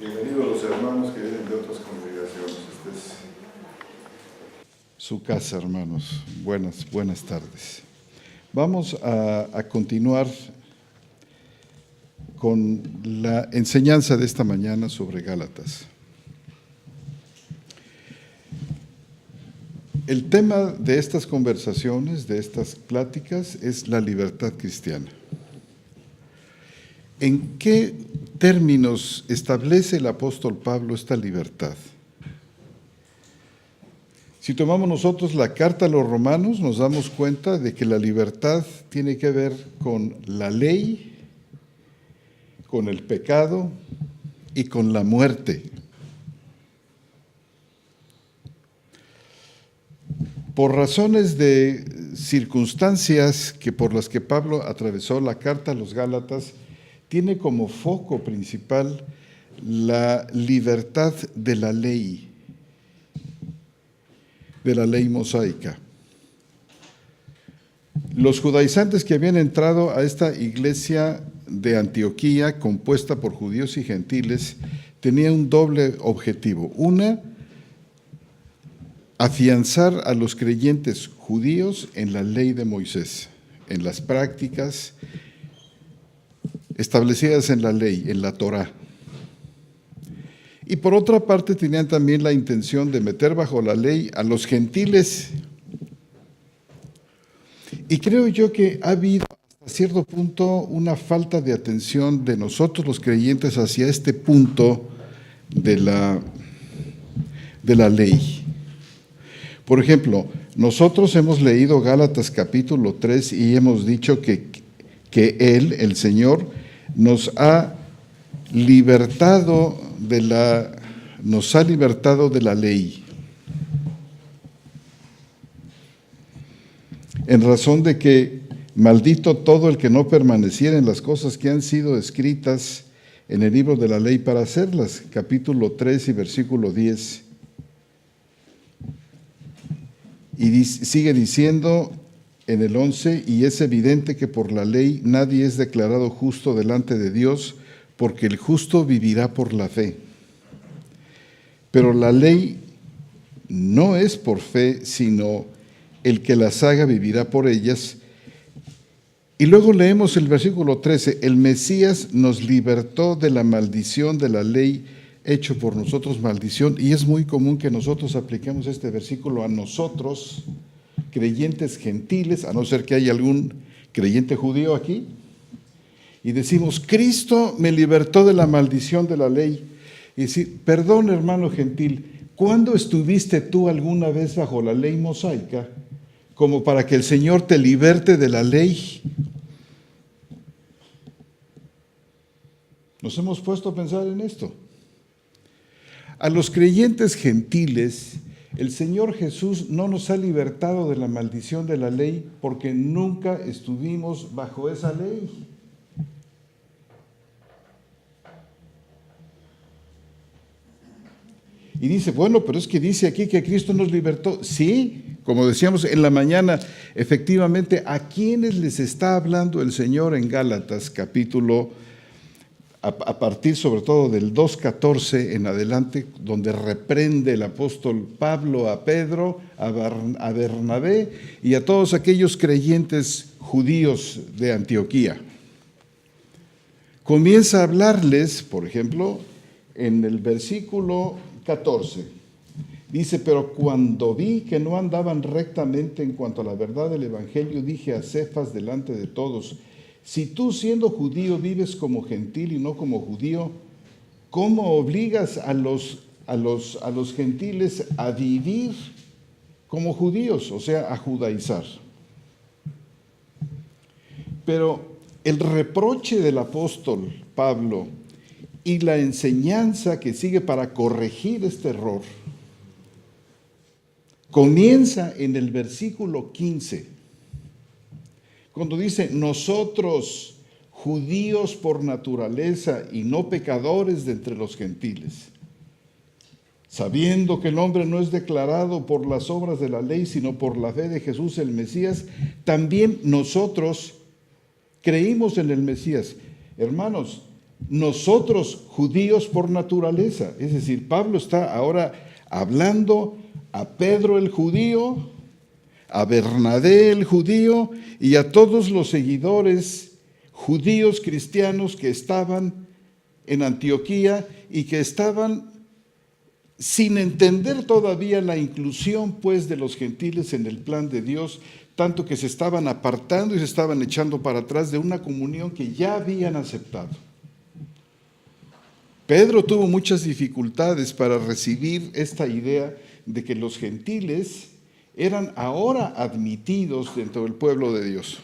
Bienvenidos los hermanos que vienen de otras congregaciones. Esta es su casa, hermanos. Buenas tardes. Vamos a continuar con la enseñanza de esta mañana sobre Gálatas. El tema de estas conversaciones, de estas pláticas, es la libertad cristiana. ¿En qué términos establece el apóstol Pablo esta libertad? Si tomamos nosotros la carta a los romanos, nos damos cuenta de que la libertad tiene que ver con la ley, con el pecado y con la muerte. Por razones de circunstancias por las que Pablo atravesó la carta a los Gálatas, tiene como foco principal la libertad de la ley mosaica. Los judaizantes que habían entrado a esta iglesia de Antioquía, compuesta por judíos y gentiles, tenían un doble objetivo. Una, afianzar a los creyentes judíos en la ley de Moisés, en las prácticas establecidas en la ley, en la Torá. Y por otra parte tenían también la intención de meter bajo la ley a los gentiles. Y creo yo que ha habido hasta cierto punto una falta de atención de nosotros los creyentes hacia este punto de la ley. Por ejemplo, nosotros hemos leído Gálatas capítulo 3 y hemos dicho que Él, el Señor, nos ha libertado de la ley, en razón de que maldito todo el que no permaneciera en las cosas que han sido escritas en el libro de la ley para hacerlas, capítulo 3 y versículo 10. Y sigue diciendo en el 11, y es evidente que por la ley nadie es declarado justo delante de Dios, porque el justo vivirá por la fe. Pero la ley no es por fe, sino el que las haga vivirá por ellas. Y luego leemos el versículo 13, el Mesías nos libertó de la maldición de la ley, hecho por nosotros maldición, y es muy común que nosotros apliquemos este versículo a nosotros, creyentes gentiles, a no ser que haya algún creyente judío aquí, y decimos, Cristo me libertó de la maldición de la ley. Y decir, perdón hermano gentil, ¿cuándo estuviste tú alguna vez bajo la ley mosaica como para que el Señor te liberte de la ley? Nos hemos puesto a pensar en esto. A los creyentes gentiles, el Señor Jesús no nos ha libertado de la maldición de la ley porque nunca estuvimos bajo esa ley. Y dice, bueno, pero es que dice aquí que Cristo nos libertó. Sí, como decíamos en la mañana, efectivamente, ¿a quiénes les está hablando el Señor en Gálatas capítulo, a partir sobre todo del 2:14 en adelante, donde reprende el apóstol Pablo a Pedro, a Bernabé y a todos aquellos creyentes judíos de Antioquía? Comienza a hablarles, por ejemplo, en el versículo 14. Dice, pero cuando vi que no andaban rectamente en cuanto a la verdad del evangelio, dije a Cefas delante de todos, si tú siendo judío vives como gentil y no como judío, ¿cómo obligas a los gentiles a vivir como judíos? O sea, a judaizar. Pero el reproche del apóstol Pablo y la enseñanza que sigue para corregir este error comienza en el versículo 15. Cuando dice, nosotros, judíos por naturaleza y no pecadores de entre los gentiles, sabiendo que el hombre no es declarado por las obras de la ley, sino por la fe de Jesús el Mesías, también nosotros creímos en el Mesías. Hermanos, nosotros judíos por naturaleza. Es decir, Pablo está ahora hablando a Pedro el judío, a Bernabé el judío y a todos los seguidores judíos cristianos que estaban en Antioquía y que estaban sin entender todavía la inclusión pues de los gentiles en el plan de Dios, tanto que se estaban apartando y se estaban echando para atrás de una comunión que ya habían aceptado. Pedro tuvo muchas dificultades para recibir esta idea de que los gentiles eran ahora admitidos dentro del pueblo de Dios.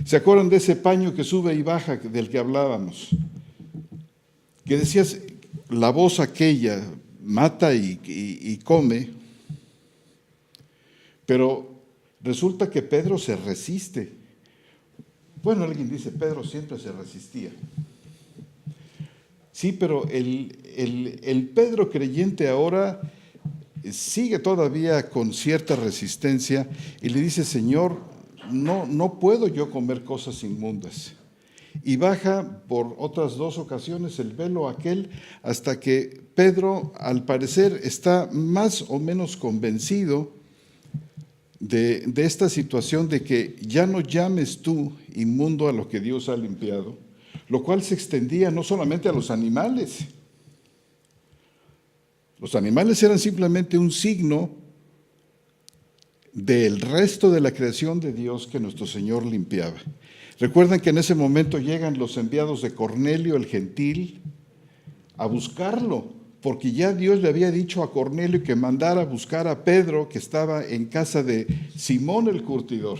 ¿Se acuerdan de ese paño que sube y baja del que hablábamos? Que decías, la voz aquella mata y come, pero resulta que Pedro se resiste. Bueno, alguien dice, Pedro siempre se resistía. Sí, pero el Pedro creyente ahora sigue todavía con cierta resistencia y le dice, Señor, no puedo yo comer cosas inmundas. Y baja por otras 2 ocasiones el velo aquel hasta que Pedro, al parecer, está más o menos convencido de esta situación de que ya no llames tú inmundo a lo que Dios ha limpiado, lo cual se extendía no solamente a los animales. Los animales eran simplemente un signo del resto de la creación de Dios que nuestro Señor limpiaba. Recuerdan que en ese momento llegan los enviados de Cornelio el gentil a buscarlo, porque ya Dios le había dicho a Cornelio que mandara a buscar a Pedro, que estaba en casa de Simón el curtidor.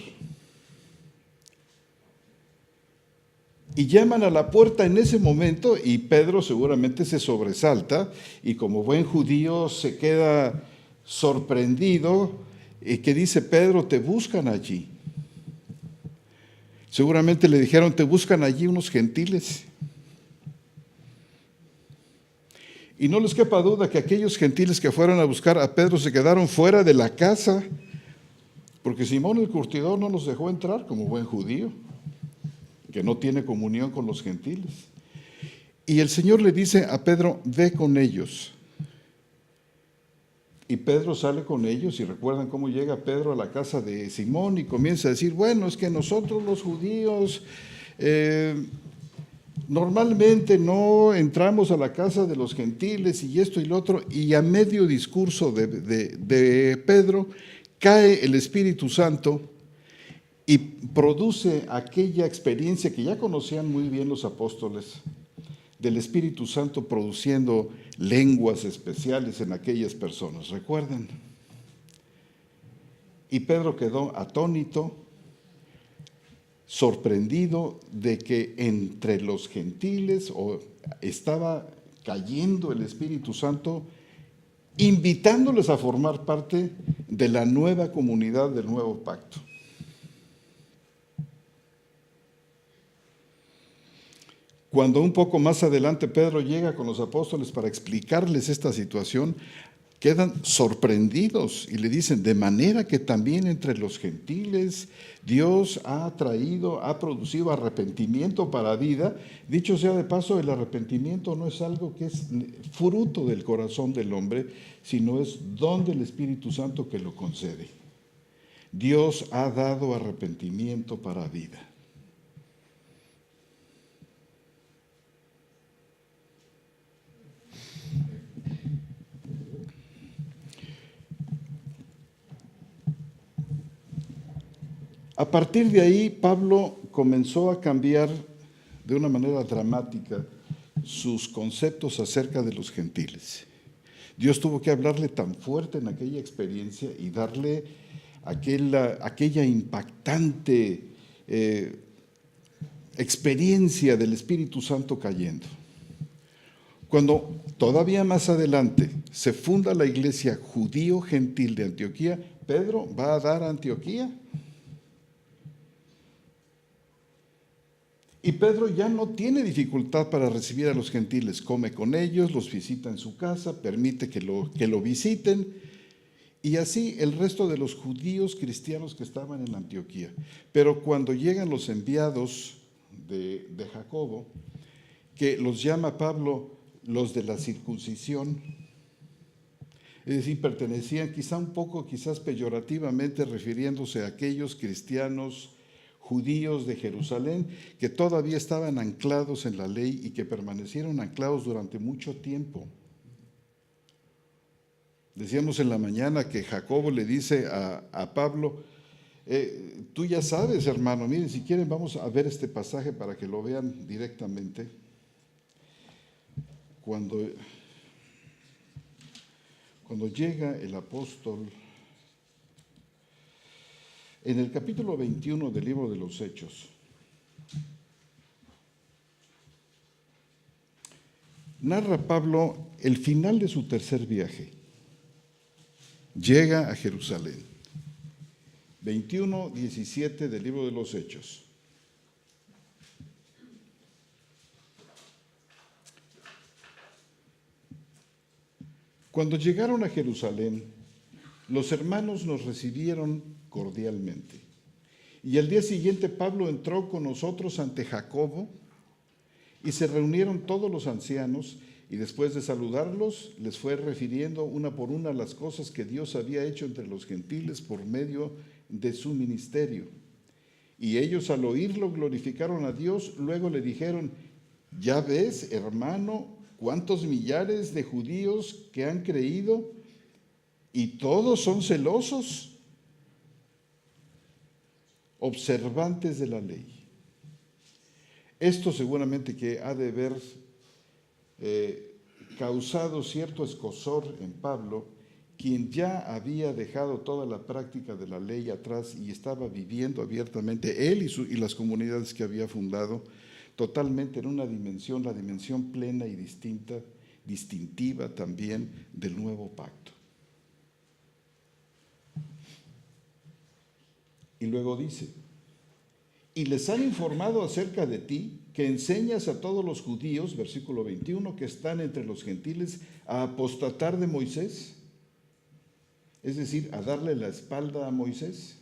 Y llaman a la puerta en ese momento y Pedro seguramente se sobresalta y como buen judío se queda sorprendido. ¿Qué dice Pedro? Te buscan allí. Seguramente le dijeron, te buscan allí unos gentiles. Y no les quepa duda que aquellos gentiles que fueron a buscar a Pedro se quedaron fuera de la casa, porque Simón el curtidor no los dejó entrar como buen judío, que no tiene comunión con los gentiles. Y el Señor le dice a Pedro, ve con ellos. Y Pedro sale con ellos y recuerdan cómo llega Pedro a la casa de Simón y comienza a decir, bueno, es que nosotros los judíos normalmente no entramos a la casa de los gentiles y esto y lo otro, y a medio discurso de Pedro cae el Espíritu Santo y produce aquella experiencia que ya conocían muy bien los apóstoles, del Espíritu Santo produciendo lenguas especiales en aquellas personas, ¿recuerdan? Y Pedro quedó atónito, sorprendido de que entre los gentiles estaba cayendo el Espíritu Santo, invitándoles a formar parte de la nueva comunidad del nuevo pacto. Cuando un poco más adelante Pedro llega con los apóstoles para explicarles esta situación, quedan sorprendidos y le dicen, de manera que también entre los gentiles Dios ha producido arrepentimiento para vida. Dicho sea de paso, el arrepentimiento no es algo que es fruto del corazón del hombre, sino es don del Espíritu Santo que lo concede. Dios ha dado arrepentimiento para vida. A partir de ahí, Pablo comenzó a cambiar de una manera dramática sus conceptos acerca de los gentiles. Dios tuvo que hablarle tan fuerte en aquella experiencia y darle aquella impactante experiencia del Espíritu Santo cayendo. Cuando todavía más adelante se funda la iglesia judío-gentil de Antioquía, Pedro va a dar a Antioquía. Y Pedro ya no tiene dificultad para recibir a los gentiles, come con ellos, los visita en su casa, permite que lo visiten, y así el resto de los judíos cristianos que estaban en Antioquía. Pero cuando llegan los enviados de Jacobo, que los llama Pablo los de la circuncisión. Es decir, pertenecían quizá un poco, quizás peyorativamente, refiriéndose a aquellos cristianos judíos de Jerusalén que todavía estaban anclados en la ley y que permanecieron anclados durante mucho tiempo. Decíamos en la mañana que Jacobo le dice a Pablo, tú ya sabes, hermano, miren, si quieren vamos a ver este pasaje para que lo vean directamente. Cuando llega el apóstol, en el capítulo 21 del libro de los Hechos, narra Pablo el final de su tercer viaje. Llega a Jerusalén. 21:17 del libro de los Hechos. Cuando llegaron a Jerusalén, los hermanos nos recibieron cordialmente. Y al día siguiente Pablo entró con nosotros ante Jacobo y se reunieron todos los ancianos y después de saludarlos les fue refiriendo una por una las cosas que Dios había hecho entre los gentiles por medio de su ministerio. Y ellos al oírlo glorificaron a Dios, luego le dijeron, ya ves, hermano, cuántos millares de judíos que han creído y todos son celosos, observantes de la ley. Esto seguramente que ha de haber causado cierto escozor en Pablo, quien ya había dejado toda la práctica de la ley atrás y estaba viviendo abiertamente, él y las comunidades que había fundado, totalmente en una dimensión, la dimensión plena y distintiva también del nuevo pacto. Y luego dice, y les han informado acerca de ti, que enseñas a todos los judíos, versículo 21, que están entre los gentiles, a apostatar de Moisés, es decir, a darle la espalda a Moisés,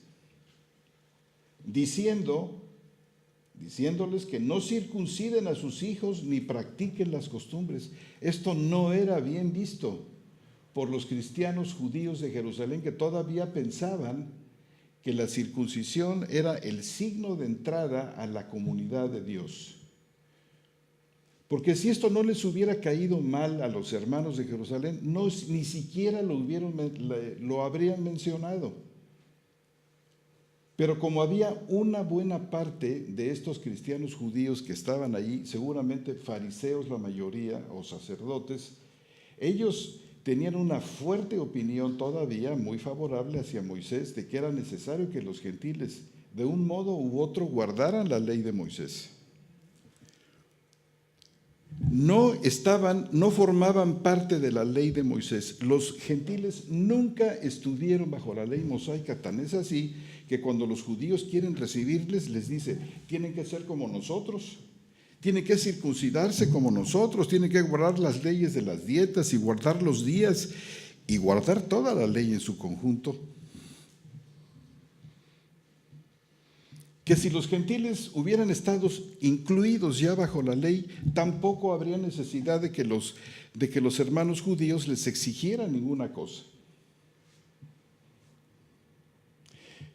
diciéndoles que no circunciden a sus hijos ni practiquen las costumbres. Esto no era bien visto por los cristianos judíos de Jerusalén, que todavía pensaban que la circuncisión era el signo de entrada a la comunidad de Dios. Porque si esto no les hubiera caído mal a los hermanos de Jerusalén, ni siquiera lo habrían mencionado. Pero como había una buena parte de estos cristianos judíos que estaban allí, seguramente fariseos la mayoría o sacerdotes, ellos tenían una fuerte opinión todavía muy favorable hacia Moisés de que era necesario que los gentiles de un modo u otro guardaran la ley de Moisés. No formaban parte de la ley de Moisés. Los gentiles nunca estuvieron bajo la ley mosaica, tan es así que cuando los judíos quieren recibirles, les dice, tienen que ser como nosotros, tienen que circuncidarse como nosotros, tienen que guardar las leyes de las dietas y guardar los días y guardar toda la ley en su conjunto. Que si los gentiles hubieran estado incluidos ya bajo la ley, tampoco habría necesidad de que los hermanos judíos les exigieran ninguna cosa.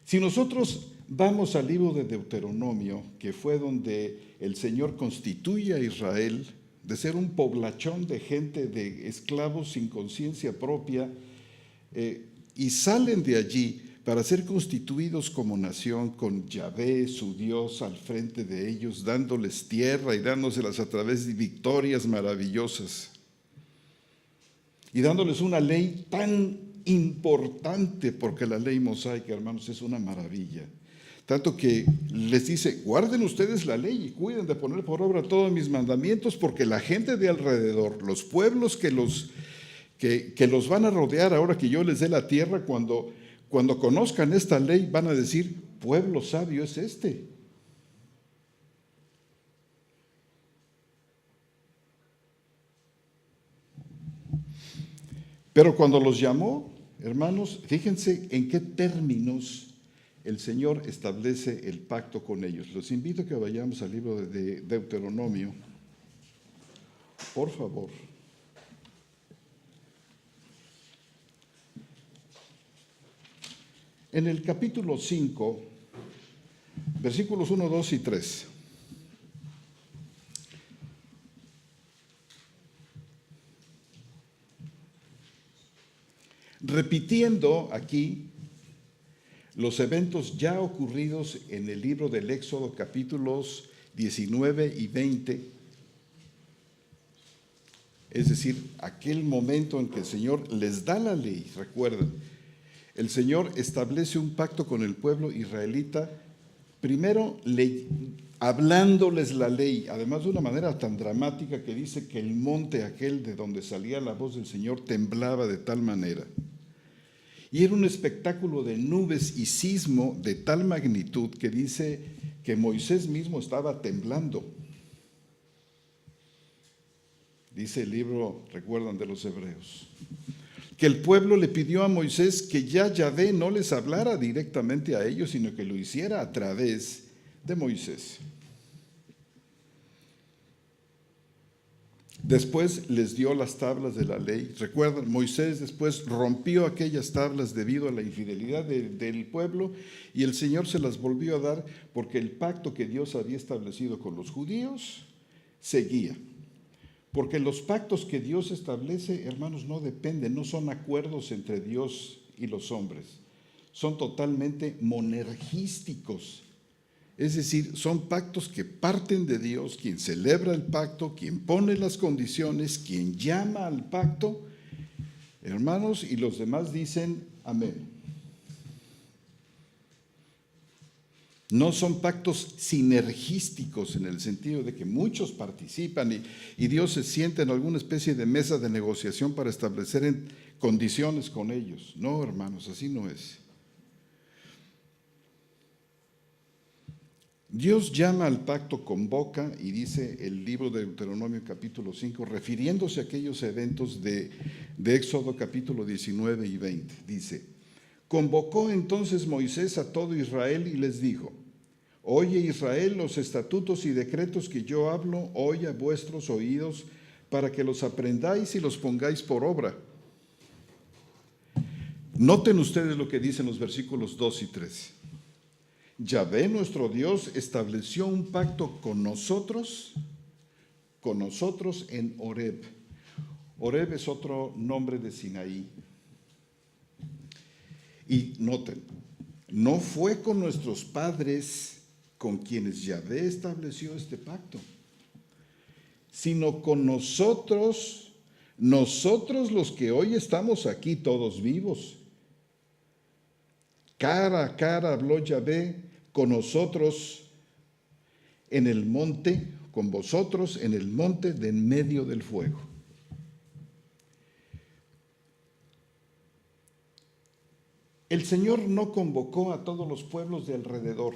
Si nosotros vamos al libro de Deuteronomio, que fue donde el Señor constituye a Israel, de ser un poblachón de gente, de esclavos sin conciencia propia, y salen de allí para ser constituidos como nación, con Yahvé, su Dios, al frente de ellos, dándoles tierra y dándoselas a través de victorias maravillosas. Y dándoles una ley tan importante, porque la ley mosaica, hermanos, es una maravilla. Tanto que les dice, guarden ustedes la ley y cuiden de poner por obra todos mis mandamientos, porque la gente de alrededor, los pueblos que los van a rodear ahora que yo les dé la tierra, cuando conozcan esta ley, van a decir, pueblo sabio es este. Pero cuando los llamó, hermanos, fíjense en qué términos el Señor establece el pacto con ellos. Los invito a que vayamos al libro de Deuteronomio. por favor. En el capítulo 5, versículos 1, 2 y 3. Repitiendo aquí los eventos ya ocurridos en el libro del Éxodo, capítulos 19 y 20, es decir, aquel momento en que el Señor les da la ley. Recuerden, el Señor establece un pacto con el pueblo israelita, primero hablándoles la ley, además de una manera tan dramática que dice que el monte aquel de donde salía la voz del Señor temblaba de tal manera. Y era un espectáculo de nubes y sismo de tal magnitud que dice que Moisés mismo estaba temblando. Dice el libro, recuerdan, de los Hebreos, que el pueblo le pidió a Moisés que ya Yahvé no les hablara directamente a ellos, sino que lo hiciera a través de Moisés. Después les dio las tablas de la ley. Recuerdan, Moisés después rompió aquellas tablas debido a la infidelidad del pueblo, y el Señor se las volvió a dar porque el pacto que Dios había establecido con los judíos seguía. Porque los pactos que Dios establece, hermanos, no dependen, no son acuerdos entre Dios y los hombres. Son totalmente monergísticos. Es decir, son pactos que parten de Dios, quien celebra el pacto, quien pone las condiciones, quien llama al pacto, hermanos, y los demás dicen amén. No son pactos sinergísticos en el sentido de que muchos participan y Dios se sienta en alguna especie de mesa de negociación para establecer condiciones con ellos. No, hermanos, así no es. Dios llama al pacto, convoca, y dice el libro de Deuteronomio capítulo 5, refiriéndose a aquellos eventos de Éxodo capítulo 19 y 20, dice: convocó entonces Moisés a todo Israel y les dijo: oye Israel, los estatutos y decretos que yo hablo, oye a vuestros oídos, para que los aprendáis y los pongáis por obra. Noten ustedes lo que dicen los versículos 2 y 3. Yahvé nuestro Dios estableció un pacto con nosotros en Horeb. Horeb es otro nombre de Sinaí. Y noten, no fue con nuestros padres con quienes Yahvé estableció este pacto, sino con nosotros los que hoy estamos aquí todos vivos. Cara a cara habló Yahvé con nosotros en el monte, con vosotros en el monte de en medio del fuego. El Señor no convocó a todos los pueblos de alrededor,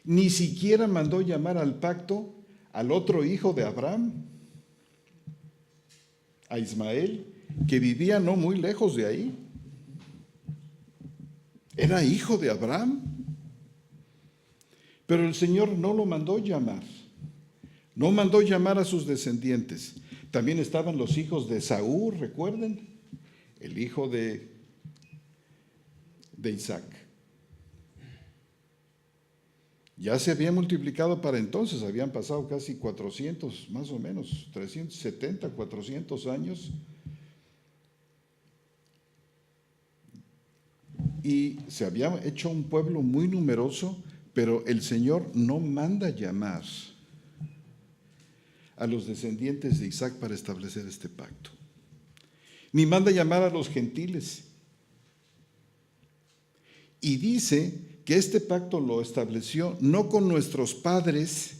ni siquiera mandó llamar al pacto al otro hijo de Abraham, a Ismael, que vivía no muy lejos de ahí. Era hijo de Abraham, pero el Señor no lo mandó llamar, no mandó llamar a sus descendientes. También estaban los hijos de Esaú, recuerden, el hijo de Isaac. Ya se había multiplicado para entonces, habían pasado casi 400, más o menos, 370, 400 años. Y se había hecho un pueblo muy numeroso, pero el Señor no manda llamar a los descendientes de Isaac para establecer este pacto, ni manda llamar a los gentiles. Y dice que este pacto lo estableció no con nuestros padres,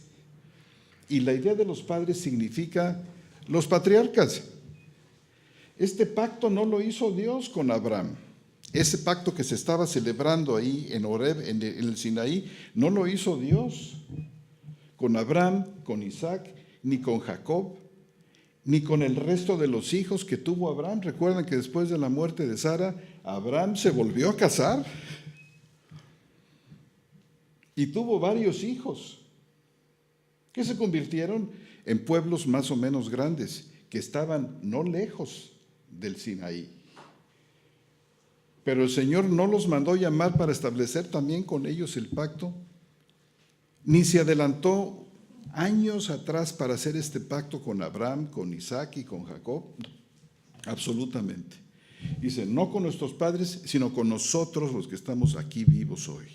y la idea de los padres significa los patriarcas. Este pacto no lo hizo Dios con Abraham. Ese pacto que se estaba celebrando ahí en Horeb, en el Sinaí, no lo hizo Dios con Abraham, con Isaac, ni con Jacob, ni con el resto de los hijos que tuvo Abraham. Recuerdan que después de la muerte de Sara, Abraham se volvió a casar y tuvo varios hijos. que se convirtieron en pueblos más o menos grandes, que estaban no lejos del Sinaí. Pero el Señor no los mandó llamar para establecer también con ellos el pacto, ni se adelantó años atrás para hacer este pacto con Abraham, con Isaac y con Jacob. Absolutamente. Dice, no con nuestros padres, sino con nosotros los que estamos aquí vivos hoy.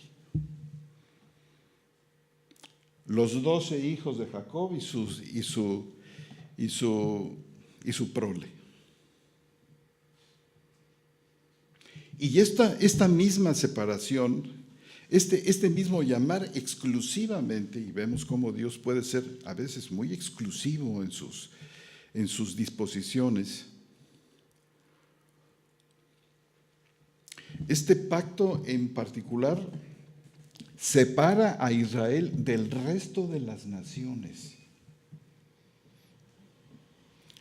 Los 12 hijos de Jacob y su prole. Y esta misma separación, este mismo llamar exclusivamente, y vemos cómo Dios puede ser a veces muy exclusivo en sus disposiciones. Este pacto en particular separa a Israel del resto de las naciones,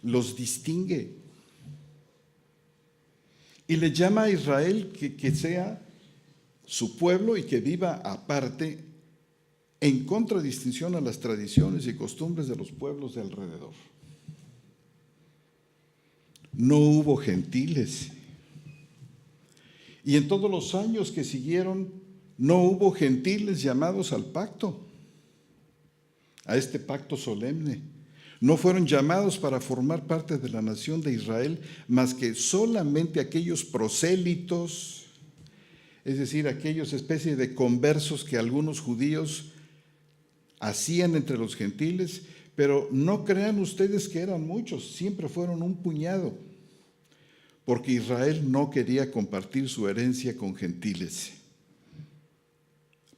los distingue y le llama a Israel que sea su pueblo y que viva aparte, en contradistinción a las tradiciones y costumbres de los pueblos de alrededor. No hubo gentiles. Y en todos los años que siguieron, no hubo gentiles llamados al pacto, a este pacto solemne. No fueron llamados para formar parte de la nación de Israel, más que solamente aquellos prosélitos, es decir, aquellos especies de conversos que algunos judíos hacían entre los gentiles, pero no crean ustedes que eran muchos, siempre fueron un puñado, porque Israel no quería compartir su herencia con gentiles.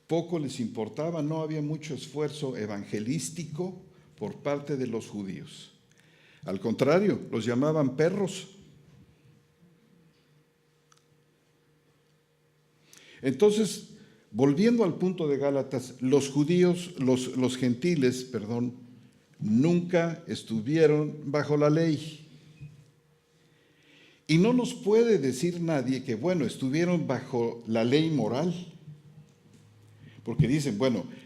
Poco les importaba, no había mucho esfuerzo evangelístico por parte de los judíos. Al contrario, los llamaban perros. Entonces, volviendo al punto de Gálatas, los gentiles, nunca estuvieron bajo la ley. Y no nos puede decir nadie que, estuvieron bajo la ley moral. Porque dicen,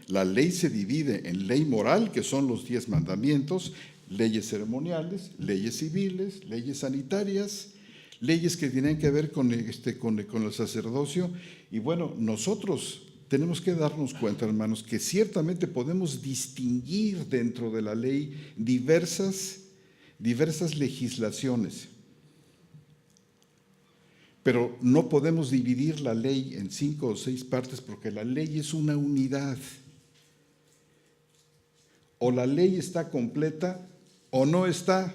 la ley se divide en ley moral, que son los 10 mandamientos, leyes ceremoniales, leyes civiles, leyes sanitarias, leyes que tienen que ver con el sacerdocio. Y nosotros tenemos que darnos cuenta, hermanos, que ciertamente podemos distinguir dentro de la ley diversas legislaciones. Pero no podemos dividir la ley en 5 o 6 partes porque la ley es una unidad. O la ley está completa o no está.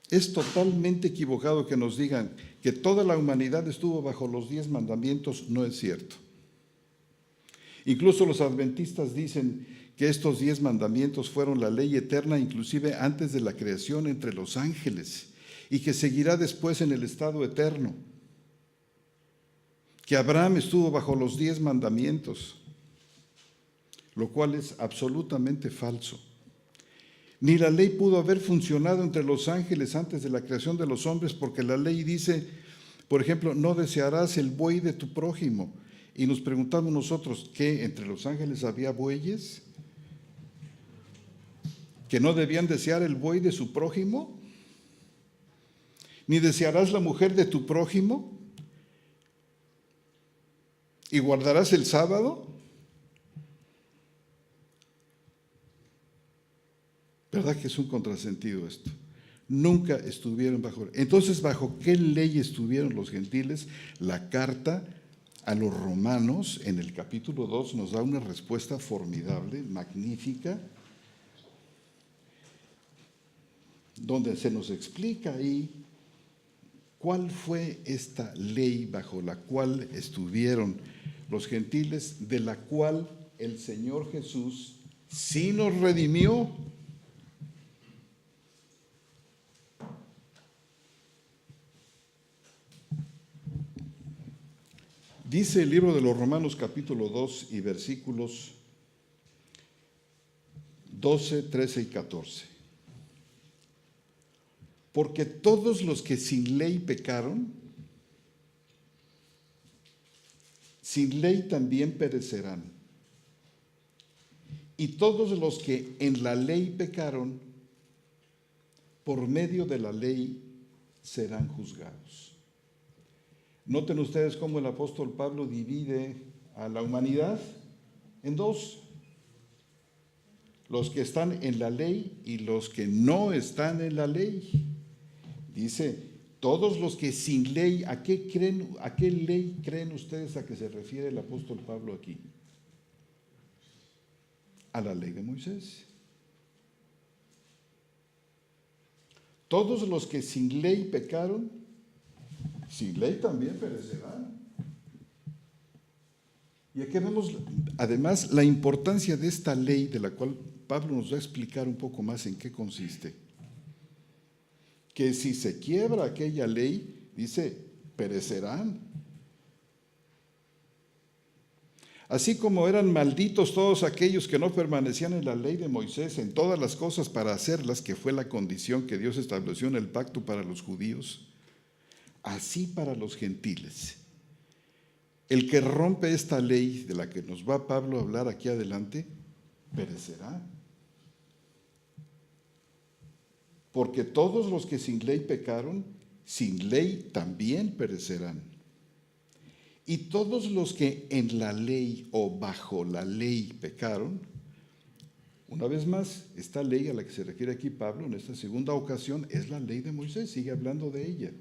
Es totalmente equivocado que nos digan que toda la humanidad estuvo bajo los 10 mandamientos, no es cierto. Incluso los adventistas dicen que estos 10 mandamientos fueron la ley eterna, inclusive antes de la creación entre los ángeles, y que seguirá después en el estado eterno. Que Abraham estuvo bajo los 10 mandamientos, lo cual es absolutamente falso. Ni la ley pudo haber funcionado entre los ángeles antes de la creación de los hombres, porque la ley dice, por ejemplo, no desearás el buey de tu prójimo. Y nos preguntamos nosotros, ¿qué? ¿Entre los ángeles había bueyes? ¿Que no debían desear el buey de su prójimo? ¿Ni desearás la mujer de tu prójimo? ¿Y guardarás el sábado? ¿Verdad que es un contrasentido esto? Nunca estuvieron bajo. Entonces, ¿bajo qué ley estuvieron los gentiles? La carta a los romanos en el capítulo 2 nos da una respuesta formidable, magnífica, donde se nos explica ahí cuál fue esta ley bajo la cual estuvieron los gentiles, de la cual el Señor Jesús sí nos redimió. Dice el libro de los Romanos capítulo 2 y versículos 12, 13 y 14. Porque todos los que sin ley pecaron, sin ley también perecerán. Y todos los que en la ley pecaron, por medio de la ley serán juzgados. Noten ustedes cómo el apóstol Pablo divide a la humanidad en dos: los que están en la ley y los que no están en la ley. Dice, todos los que sin ley, ¿a qué ley creen ustedes a que se refiere el apóstol Pablo aquí? A la ley de Moisés. Todos los que sin ley pecaron, sin ley también perecerán. Y aquí vemos además la importancia de esta ley, de la cual Pablo nos va a explicar un poco más en qué consiste. Que si se quiebra aquella ley, dice, perecerán. Así como eran malditos todos aquellos que no permanecían en la ley de Moisés, en todas las cosas para hacerlas, que fue la condición que Dios estableció en el pacto para los judíos, así para los gentiles. El que rompe esta ley de la que nos va Pablo a hablar aquí adelante, perecerá. Porque todos los que sin ley pecaron, sin ley también perecerán. Y todos los que en la ley o bajo la ley pecaron, una vez más, esta ley a la que se refiere aquí Pablo en esta segunda ocasión es la ley de Moisés, sigue hablando de ella.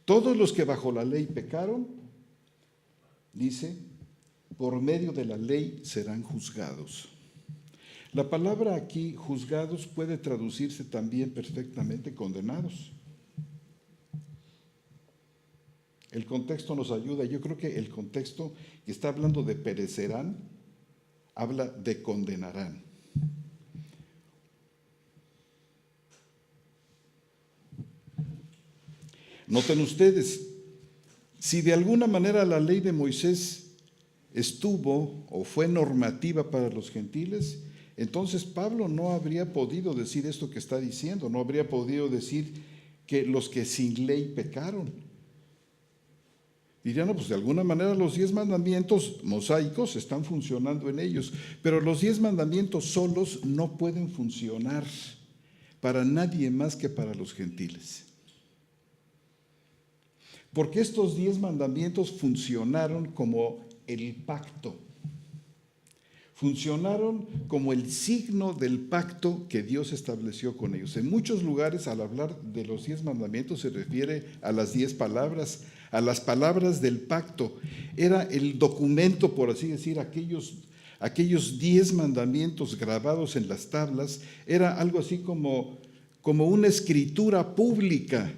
Todos los que bajo la ley pecaron, dice, por medio de la ley serán juzgados. La palabra aquí, juzgados, puede traducirse también perfectamente condenados. El contexto nos ayuda. Yo creo que el contexto que está hablando de perecerán, habla de condenarán. Noten ustedes, si de alguna manera la ley de Moisés estuvo o fue normativa para los gentiles, entonces Pablo no habría podido decir esto que está diciendo, no habría podido decir que los que sin ley pecaron. Dirían, no, pues de alguna manera los 10 mandamientos mosaicos están funcionando en ellos, pero los 10 mandamientos solos no pueden funcionar para nadie más que para los gentiles. Porque estos 10 mandamientos funcionaron como el pacto. Funcionaron como el signo del pacto que Dios estableció con ellos. En muchos lugares, al hablar de los 10 mandamientos, se refiere a las 10 palabras, a las palabras del pacto. Era el documento, por así decir, aquellos 10 mandamientos grabados en las tablas, era algo así como una escritura pública.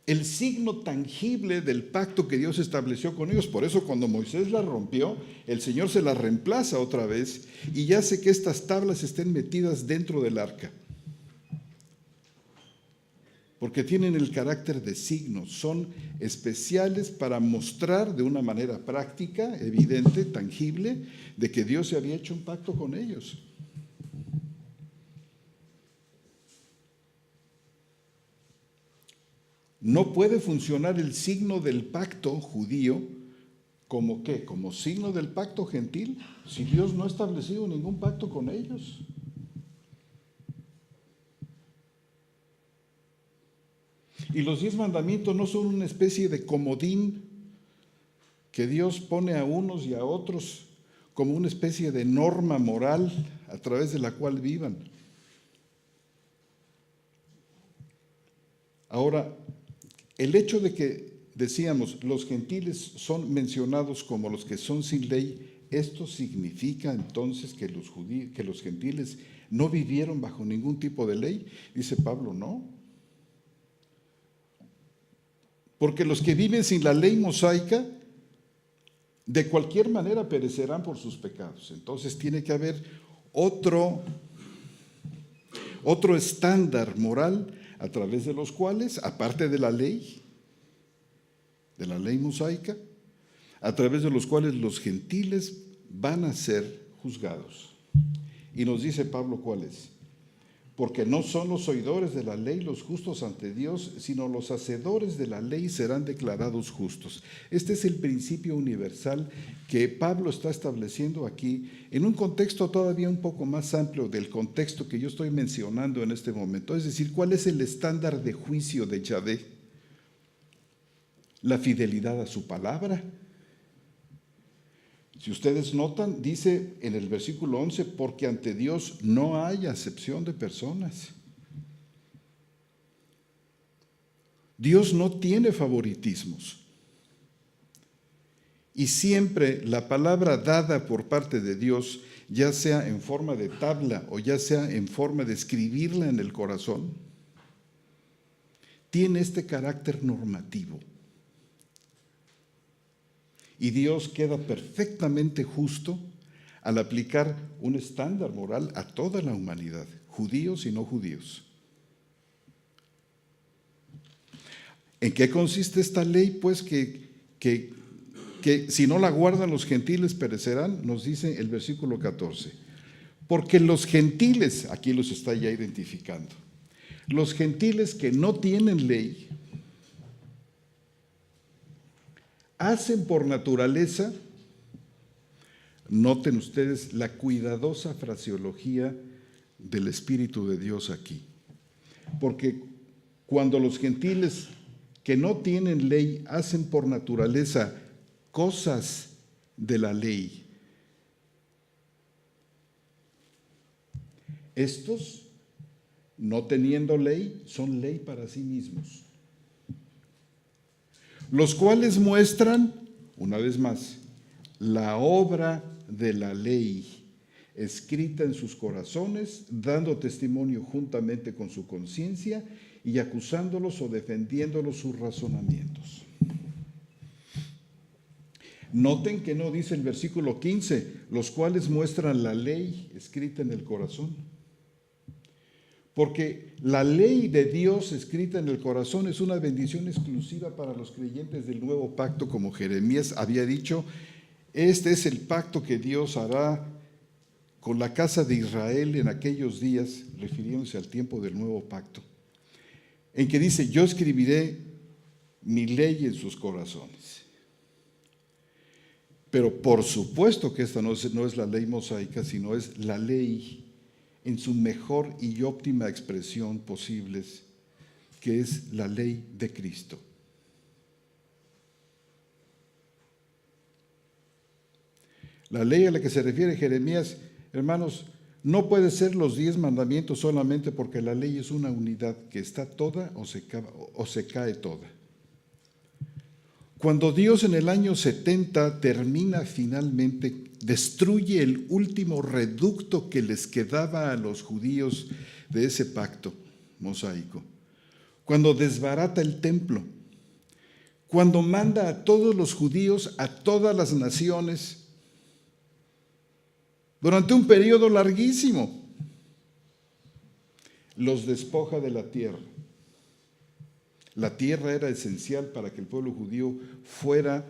El signo tangible del pacto que Dios estableció con ellos. Por eso cuando Moisés la rompió, el Señor se la reemplaza otra vez y hace que estas tablas estén metidas dentro del arca. Porque tienen el carácter de signos, son especiales para mostrar de una manera práctica, evidente, tangible, de que Dios se había hecho un pacto con ellos. No puede funcionar el signo del pacto judío como ¿qué? Como signo del pacto gentil, si Dios no ha establecido ningún pacto con ellos. Y los 10 mandamientos no son una especie de comodín que Dios pone a unos y a otros como una especie de norma moral a través de la cual vivan. Ahora, el hecho de que, decíamos, los gentiles son mencionados como los que son sin ley, ¿esto significa entonces que los gentiles no vivieron bajo ningún tipo de ley? Dice Pablo, no. Porque los que viven sin la ley mosaica, de cualquier manera perecerán por sus pecados. Entonces tiene que haber otro estándar moral a través de los cuales, aparte de la ley mosaica, a través de los cuales los gentiles van a ser juzgados. Y nos dice Pablo cuál es. Porque no son los oidores de la ley los justos ante Dios, sino los hacedores de la ley serán declarados justos. Este es el principio universal que Pablo está estableciendo aquí en un contexto todavía un poco más amplio del contexto que yo estoy mencionando en este momento. Es decir, ¿cuál es el estándar de juicio de Yahvé? La fidelidad a su palabra. Si ustedes notan, dice en el versículo 11, porque ante Dios no hay acepción de personas. Dios no tiene favoritismos. Y siempre la palabra dada por parte de Dios, ya sea en forma de tabla o ya sea en forma de escribirla en el corazón, tiene este carácter normativo. Y Dios queda perfectamente justo al aplicar un estándar moral a toda la humanidad, judíos y no judíos. ¿En qué consiste esta ley? Pues que si no la guardan los gentiles perecerán, nos dice el versículo 14. Porque los gentiles, aquí los está ya identificando, los gentiles que no tienen ley, hacen por naturaleza, noten ustedes la cuidadosa fraseología del Espíritu de Dios aquí, porque cuando los gentiles que no tienen ley hacen por naturaleza cosas de la ley, estos, no teniendo ley, son ley para sí mismos, los cuales muestran, una vez más, la obra de la ley escrita en sus corazones, dando testimonio juntamente con su conciencia y acusándolos o defendiéndolos sus razonamientos. Noten que no dice el versículo 15, los cuales muestran la ley escrita en el corazón. Porque la ley de Dios escrita en el corazón es una bendición exclusiva para los creyentes del nuevo pacto, como Jeremías había dicho. Este es el pacto que Dios hará con la casa de Israel en aquellos días, refiriéndose al tiempo del nuevo pacto, en que dice, yo escribiré mi ley en sus corazones. Pero por supuesto que esta no es la ley mosaica, sino es la ley en su mejor y óptima expresión posibles, que es la ley de Cristo. La ley a la que se refiere Jeremías, hermanos, no puede ser los 10 mandamientos solamente porque la ley es una unidad que está toda o se cae toda. Cuando Dios en el año 70 termina finalmente, destruye el último reducto que les quedaba a los judíos de ese pacto mosaico, cuando desbarata el templo, cuando manda a todos los judíos, a todas las naciones, durante un periodo larguísimo, los despoja de la tierra. La tierra era esencial para que el pueblo judío fuera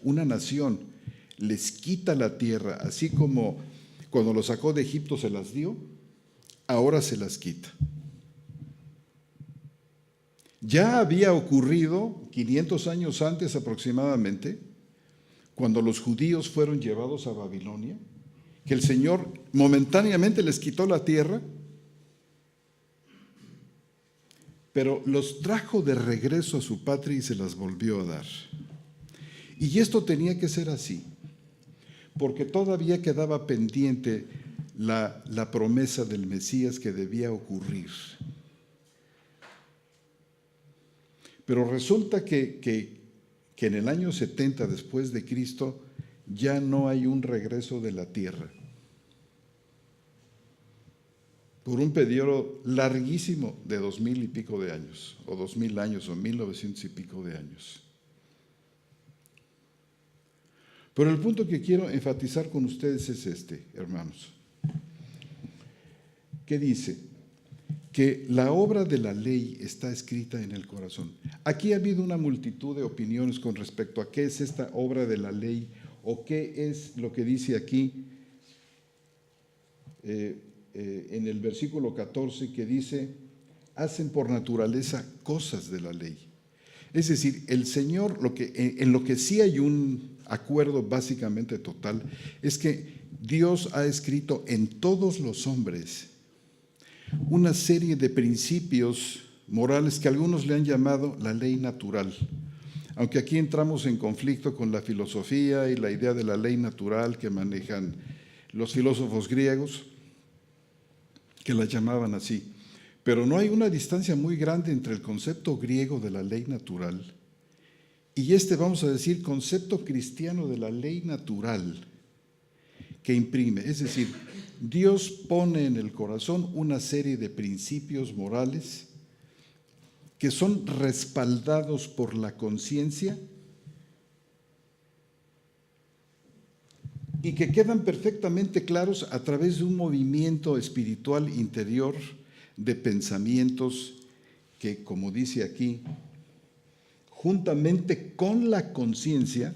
una nación. Les quita la tierra, así como cuando los sacó de Egipto se las dio, ahora se las quita. Ya había ocurrido 500 años antes aproximadamente, cuando los judíos fueron llevados a Babilonia, que el Señor momentáneamente les quitó la tierra, pero los trajo de regreso a su patria y se las volvió a dar. Y esto tenía que ser así, porque todavía quedaba pendiente la promesa del Mesías que debía ocurrir. Pero resulta que en el año 70 después de Cristo ya no hay un regreso de la tierra. Por un periodo larguísimo de 2000 y pico de años, o 2000 años, o 1900 y pico de años. Pero el punto que quiero enfatizar con ustedes es este, hermanos. ¿Qué dice? Que la obra de la ley está escrita en el corazón. Aquí ha habido una multitud de opiniones con respecto a qué es esta obra de la ley, o qué es lo que dice aquí en el versículo 14 que dice, hacen por naturaleza cosas de la ley. Es decir, el Señor, en lo que sí hay un acuerdo básicamente total, es que Dios ha escrito en todos los hombres una serie de principios morales que algunos le han llamado la ley natural. Aunque aquí entramos en conflicto con la filosofía y la idea de la ley natural que manejan los filósofos griegos, que la llamaban así. Pero no hay una distancia muy grande entre el concepto griego de la ley natural y vamos a decir, concepto cristiano de la ley natural que imprime. Es decir, Dios pone en el corazón una serie de principios morales que son respaldados por la conciencia y que quedan perfectamente claros a través de un movimiento espiritual interior de pensamientos que, como dice aquí, juntamente con la conciencia,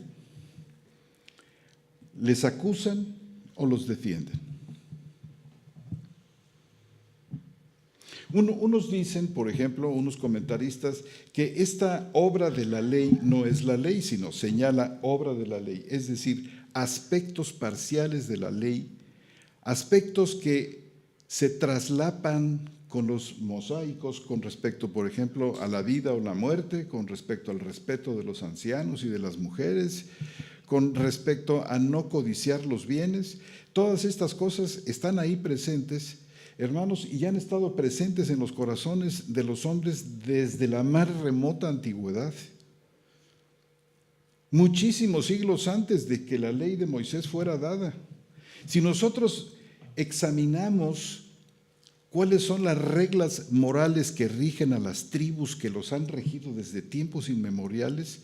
les acusan o los defienden. Unos dicen, por ejemplo, unos comentaristas, que esta obra de la ley no es la ley, sino señala obra de la ley, es decir, aspectos parciales de la ley, aspectos que se traslapan con los mosaicos con respecto, por ejemplo, a la vida o la muerte, con respecto al respeto de los ancianos y de las mujeres, con respecto a no codiciar los bienes. Todas estas cosas están ahí presentes, hermanos, y han estado presentes en los corazones de los hombres desde la más remota antigüedad. Muchísimos siglos antes de que la ley de Moisés fuera dada. Si nosotros examinamos cuáles son las reglas morales que rigen a las tribus que los han regido desde tiempos inmemoriales,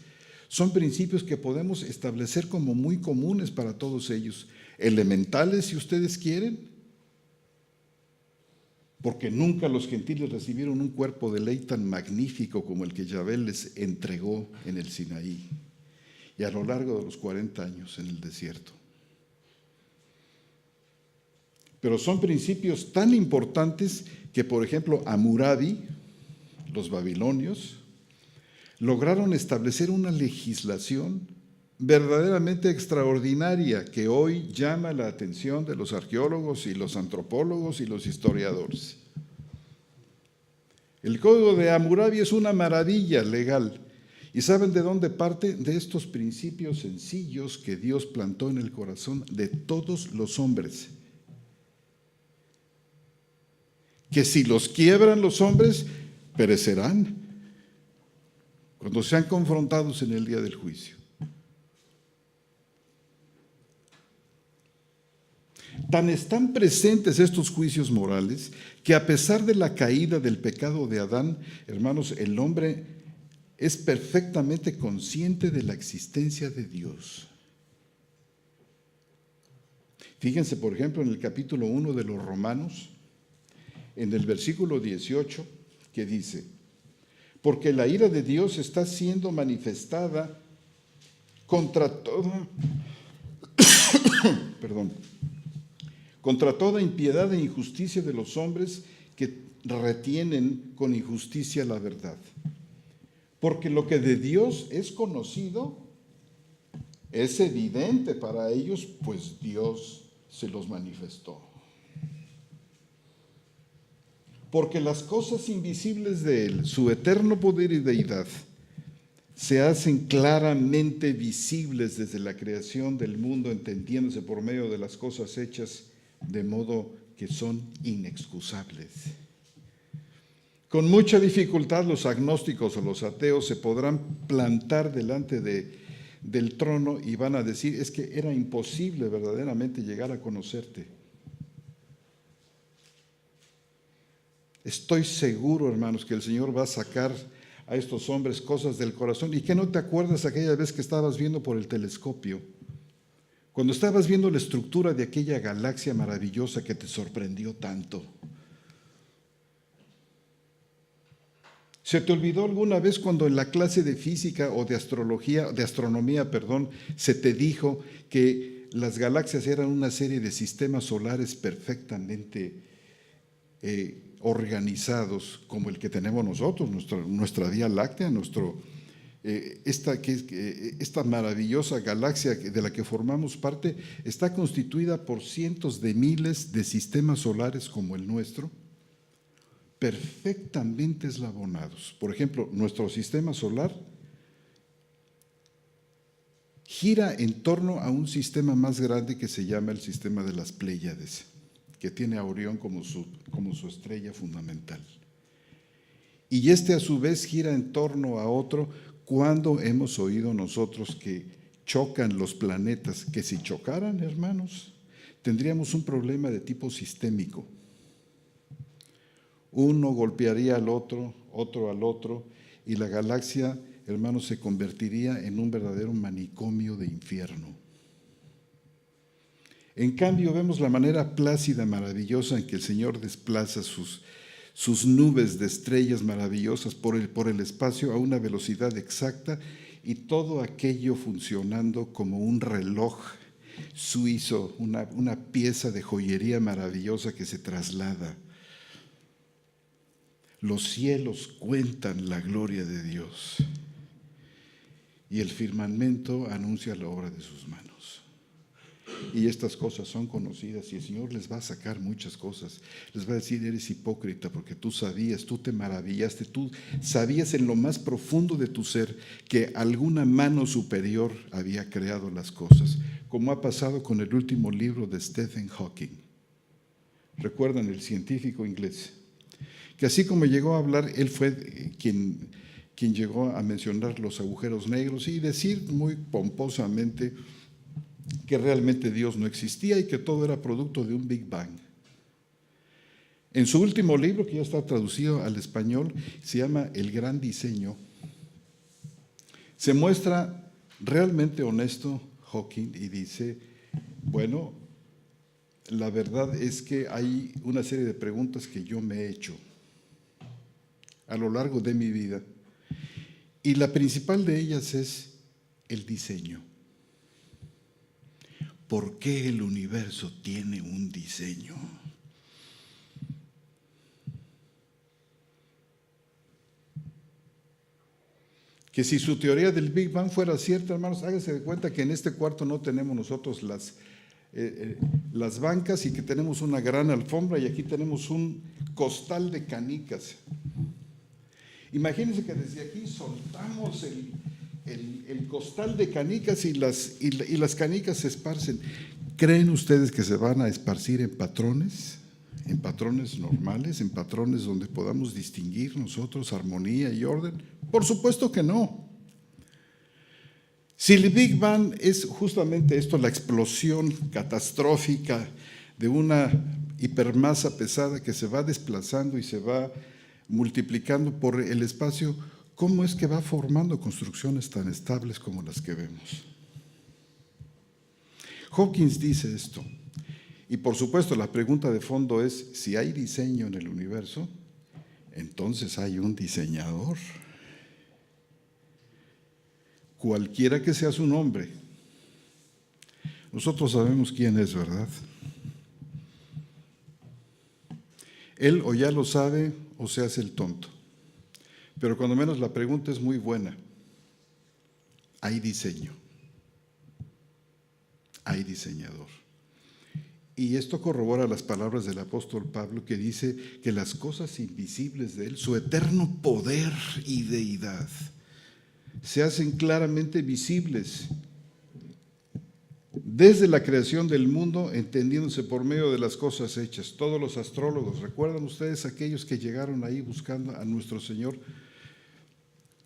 son principios que podemos establecer como muy comunes para todos ellos, elementales si ustedes quieren, porque nunca los gentiles recibieron un cuerpo de ley tan magnífico como el que Yahvé les entregó en el Sinaí y a lo largo de los 40 años en el desierto. Pero son principios tan importantes que, por ejemplo, Hammurabi, los babilonios, lograron establecer una legislación verdaderamente extraordinaria que hoy llama la atención de los arqueólogos y los antropólogos y los historiadores. El Código de Hammurabi es una maravilla legal. ¿Y saben de dónde parte? De estos principios sencillos que Dios plantó en el corazón de todos los hombres. Que si los quiebran los hombres, perecerán cuando sean confrontados en el día del juicio. Tan están presentes estos juicios morales que a pesar de la caída del pecado de Adán, hermanos, el hombre es perfectamente consciente de la existencia de Dios. Fíjense, por ejemplo, en el capítulo 1 de los Romanos, en el versículo 18, que dice, porque la ira de Dios está siendo manifestada contra toda, contra toda impiedad e injusticia de los hombres que retienen con injusticia la verdad. Porque lo que de Dios es conocido es evidente para ellos, pues Dios se los manifestó. Porque las cosas invisibles de Él, su eterno poder y deidad, se hacen claramente visibles desde la creación del mundo, entendiéndose por medio de las cosas hechas, de modo que son inexcusables. Con mucha dificultad los agnósticos o los ateos se podrán plantar delante del trono y van a decir, es que era imposible verdaderamente llegar a conocerte. Estoy seguro, hermanos, que el Señor va a sacar a estos hombres cosas del corazón. ¿Y qué no te acuerdas aquella vez que estabas viendo por el telescopio? Cuando estabas viendo la estructura de aquella galaxia maravillosa que te sorprendió tanto. ¿Se te olvidó alguna vez cuando en la clase de física o de astronomía, se te dijo que las galaxias eran una serie de sistemas solares perfectamente organizados como el que tenemos nosotros, nuestra Vía Láctea, esta maravillosa galaxia de la que formamos parte, está constituida por cientos de miles de sistemas solares como el nuestro, perfectamente eslabonados. Por ejemplo, nuestro sistema solar gira en torno a un sistema más grande que se llama el sistema de las Pléyades, que tiene a Orión como su estrella fundamental. Y este a su vez gira en torno a otro. ¿Cuándo hemos oído nosotros que chocan los planetas? Que si chocaran, hermanos, tendríamos un problema de tipo sistémico. Uno golpearía al otro, otro al otro, y la galaxia, hermanos, se convertiría en un verdadero manicomio de infierno. En cambio, vemos la manera plácida, maravillosa en que el Señor desplaza sus nubes de estrellas maravillosas por el espacio a una velocidad exacta, y todo aquello funcionando como un reloj suizo, una pieza de joyería maravillosa que se traslada. Los cielos cuentan la gloria de Dios y el firmamento anuncia la obra de sus manos. Y estas cosas son conocidas, y el Señor les va a sacar muchas cosas. Les va a decir: eres hipócrita porque tú sabías, tú te maravillaste, tú sabías en lo más profundo de tu ser que alguna mano superior había creado las cosas, como ha pasado con el último libro de Stephen Hawking. ¿Recuerdan el científico inglés? Que así como llegó a hablar, él fue quien llegó a mencionar los agujeros negros y decir muy pomposamente que realmente Dios no existía y que todo era producto de un Big Bang. En su último libro, que ya está traducido al español, se llama El Gran Diseño, se muestra realmente honesto Hawking y dice: bueno, la verdad es que hay una serie de preguntas que yo me he hecho a lo largo de mi vida, y la principal de ellas es el diseño. ¿Por qué el universo tiene un diseño? Que si su teoría del Big Bang fuera cierta, hermanos, háganse de cuenta que en este cuarto no tenemos nosotros las bancas, y que tenemos una gran alfombra, y aquí tenemos un costal de canicas. Imagínense que desde aquí soltamos el costal de canicas y las canicas se esparcen. ¿Creen ustedes que se van a esparcir en patrones? ¿En patrones normales? ¿En patrones donde podamos distinguir nosotros armonía y orden? Por supuesto que no. Si el Big Bang es justamente esto, la explosión catastrófica de una hipermasa pesada que se va desplazando y se va multiplicando por el espacio, ¿cómo es que va formando construcciones tan estables como las que vemos? Hawkins dice esto, y por supuesto la pregunta de fondo es: si hay diseño en el universo, entonces hay un diseñador. Cualquiera que sea su nombre, nosotros sabemos quién es, ¿verdad? Él o ya lo sabe o se hace el tonto, pero cuando menos la pregunta es muy buena. Hay diseño, hay diseñador. Y esto corrobora las palabras del apóstol Pablo, que dice que las cosas invisibles de él, su eterno poder y deidad, se hacen claramente visibles desde la creación del mundo, entendiéndose por medio de las cosas hechas. Todos los astrólogos, ¿recuerdan ustedes aquellos que llegaron ahí buscando a nuestro Señor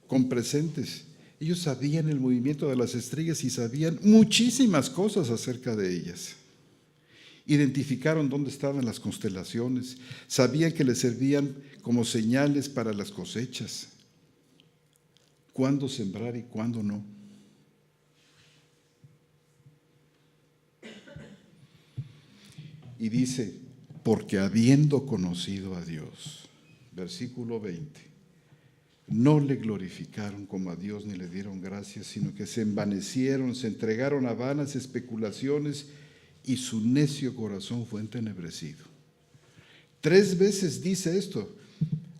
con presentes? Ellos sabían el movimiento de las estrellas y sabían muchísimas cosas acerca de ellas. Identificaron dónde estaban las constelaciones, sabían que les servían como señales para las cosechas, cuándo sembrar y cuándo no. Y dice: porque habiendo conocido a Dios, versículo 20, no le glorificaron como a Dios ni le dieron gracias, sino que se envanecieron, se entregaron a vanas especulaciones, y su necio corazón fue entenebrecido. 3 veces dice esto.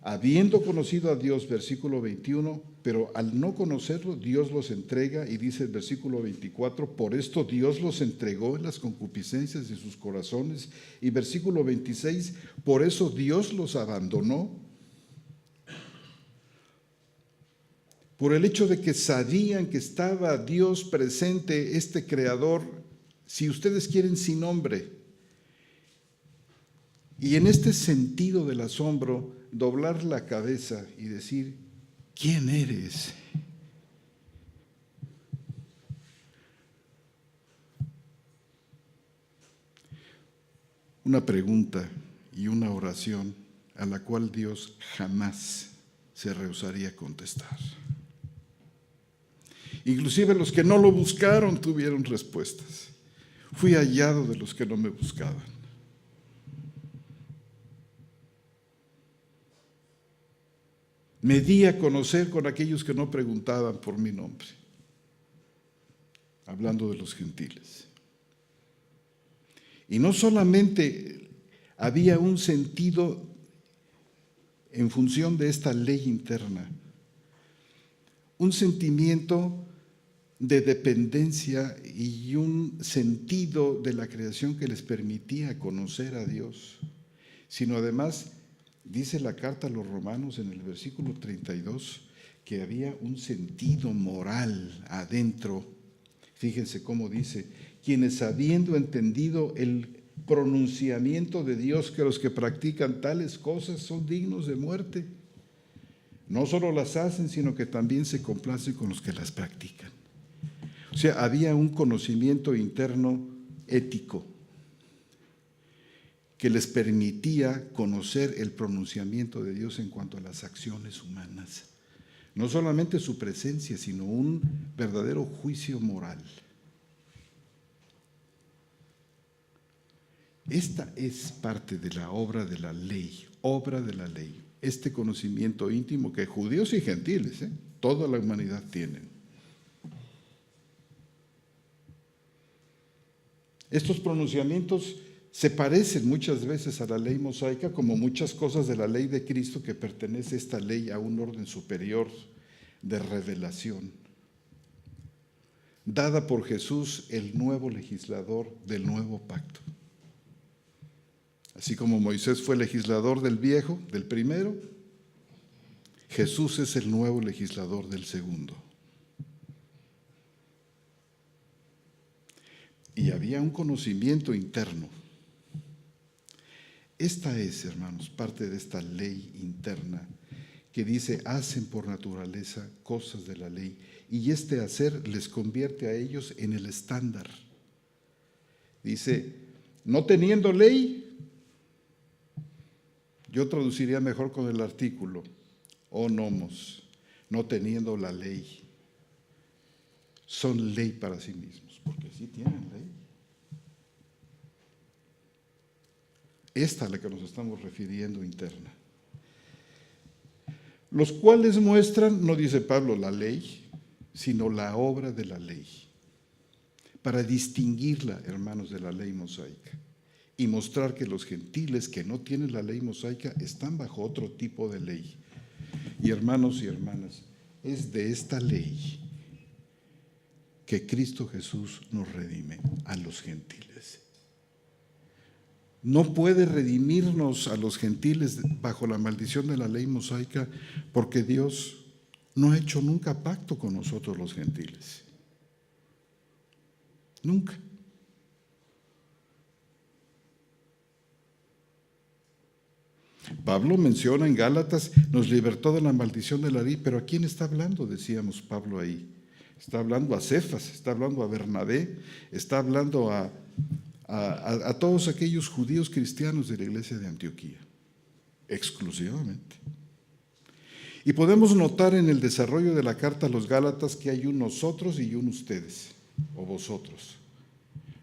Habiendo conocido a Dios, versículo 21, pero al no conocerlo, Dios los entrega, y dice el versículo 24, por esto Dios los entregó en las concupiscencias de sus corazones, y versículo 26, por eso Dios los abandonó, por el hecho de que sabían que estaba Dios presente, este Creador, si ustedes quieren, sin nombre. Y en este sentido del asombro, doblar la cabeza y decir, ¿quién eres? Una pregunta y una oración a la cual Dios jamás se rehusaría a contestar. Inclusive los que no lo buscaron tuvieron respuestas. Fui hallado de los que no me buscaban. Me di a conocer con aquellos que no preguntaban por mi nombre, hablando de los gentiles. Y no solamente había un sentido en función de esta ley interna, un sentimiento de dependencia y un sentido de la creación que les permitía conocer a Dios, sino además, dice la carta a los romanos en el versículo 32, que había un sentido moral adentro. Fíjense cómo dice, quienes habiendo entendido el pronunciamiento de Dios, que los que practican tales cosas son dignos de muerte, no solo las hacen, sino que también se complacen con los que las practican. O sea, había un conocimiento interno ético que les permitía conocer el pronunciamiento de Dios en cuanto a las acciones humanas. No solamente su presencia, sino un verdadero juicio moral. Esta es parte de la obra de la ley, este conocimiento íntimo que judíos y gentiles, toda la humanidad tienen. Estos pronunciamientos se parecen muchas veces a la ley mosaica, como muchas cosas de la ley de Cristo, que pertenece esta ley a un orden superior de revelación, dada por Jesús, el nuevo legislador del nuevo pacto. Así como Moisés fue legislador del viejo, del primero, Jesús es el nuevo legislador del segundo. Y había un conocimiento interno. Esta es, hermanos, parte de esta ley interna que dice, hacen por naturaleza cosas de la ley, y este hacer les convierte a ellos en el estándar. Dice, no teniendo ley, yo traduciría mejor con el artículo, o nomos, no teniendo la ley, son ley para sí mismos, porque sí tienen ley. Esta a la que nos estamos refiriendo interna. Los cuales muestran, no dice Pablo la ley, sino la obra de la ley, para distinguirla, hermanos, de la ley mosaica, y mostrar que los gentiles que no tienen la ley mosaica están bajo otro tipo de ley. Y hermanos y hermanas, es de esta ley que Cristo Jesús nos redime a los gentiles. No puede redimirnos a los gentiles bajo la maldición de la ley mosaica, porque Dios no ha hecho nunca pacto con nosotros los gentiles. Nunca. Pablo menciona en Gálatas, nos libertó de la maldición de la ley, pero ¿a quién está hablando? Decíamos Pablo ahí. Está hablando a Cefas, está hablando a Bernabé, está hablando a todos aquellos judíos cristianos de la iglesia de Antioquía, exclusivamente. Y podemos notar en el desarrollo de la carta a los Gálatas que hay un nosotros y un ustedes, o vosotros.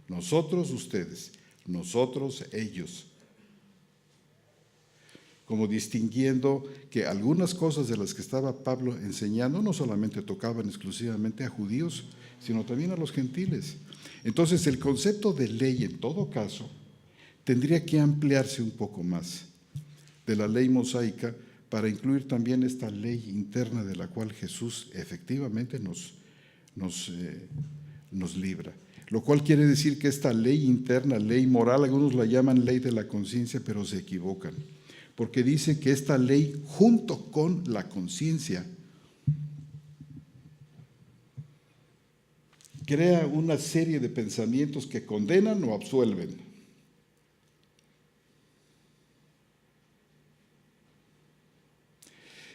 Nosotros, ustedes, nosotros, ellos. Como distinguiendo que algunas cosas de las que estaba Pablo enseñando no solamente tocaban exclusivamente a judíos, sino también a los gentiles. Entonces, el concepto de ley, en todo caso, tendría que ampliarse un poco más. de la ley mosaica para incluir también esta ley interna de la cual Jesús efectivamente nos libra. Lo cual quiere decir que esta ley interna, ley moral, algunos la llaman ley de la conciencia, pero se equivocan, porque dice que esta ley junto con la conciencia crea una serie de pensamientos que condenan o absuelven.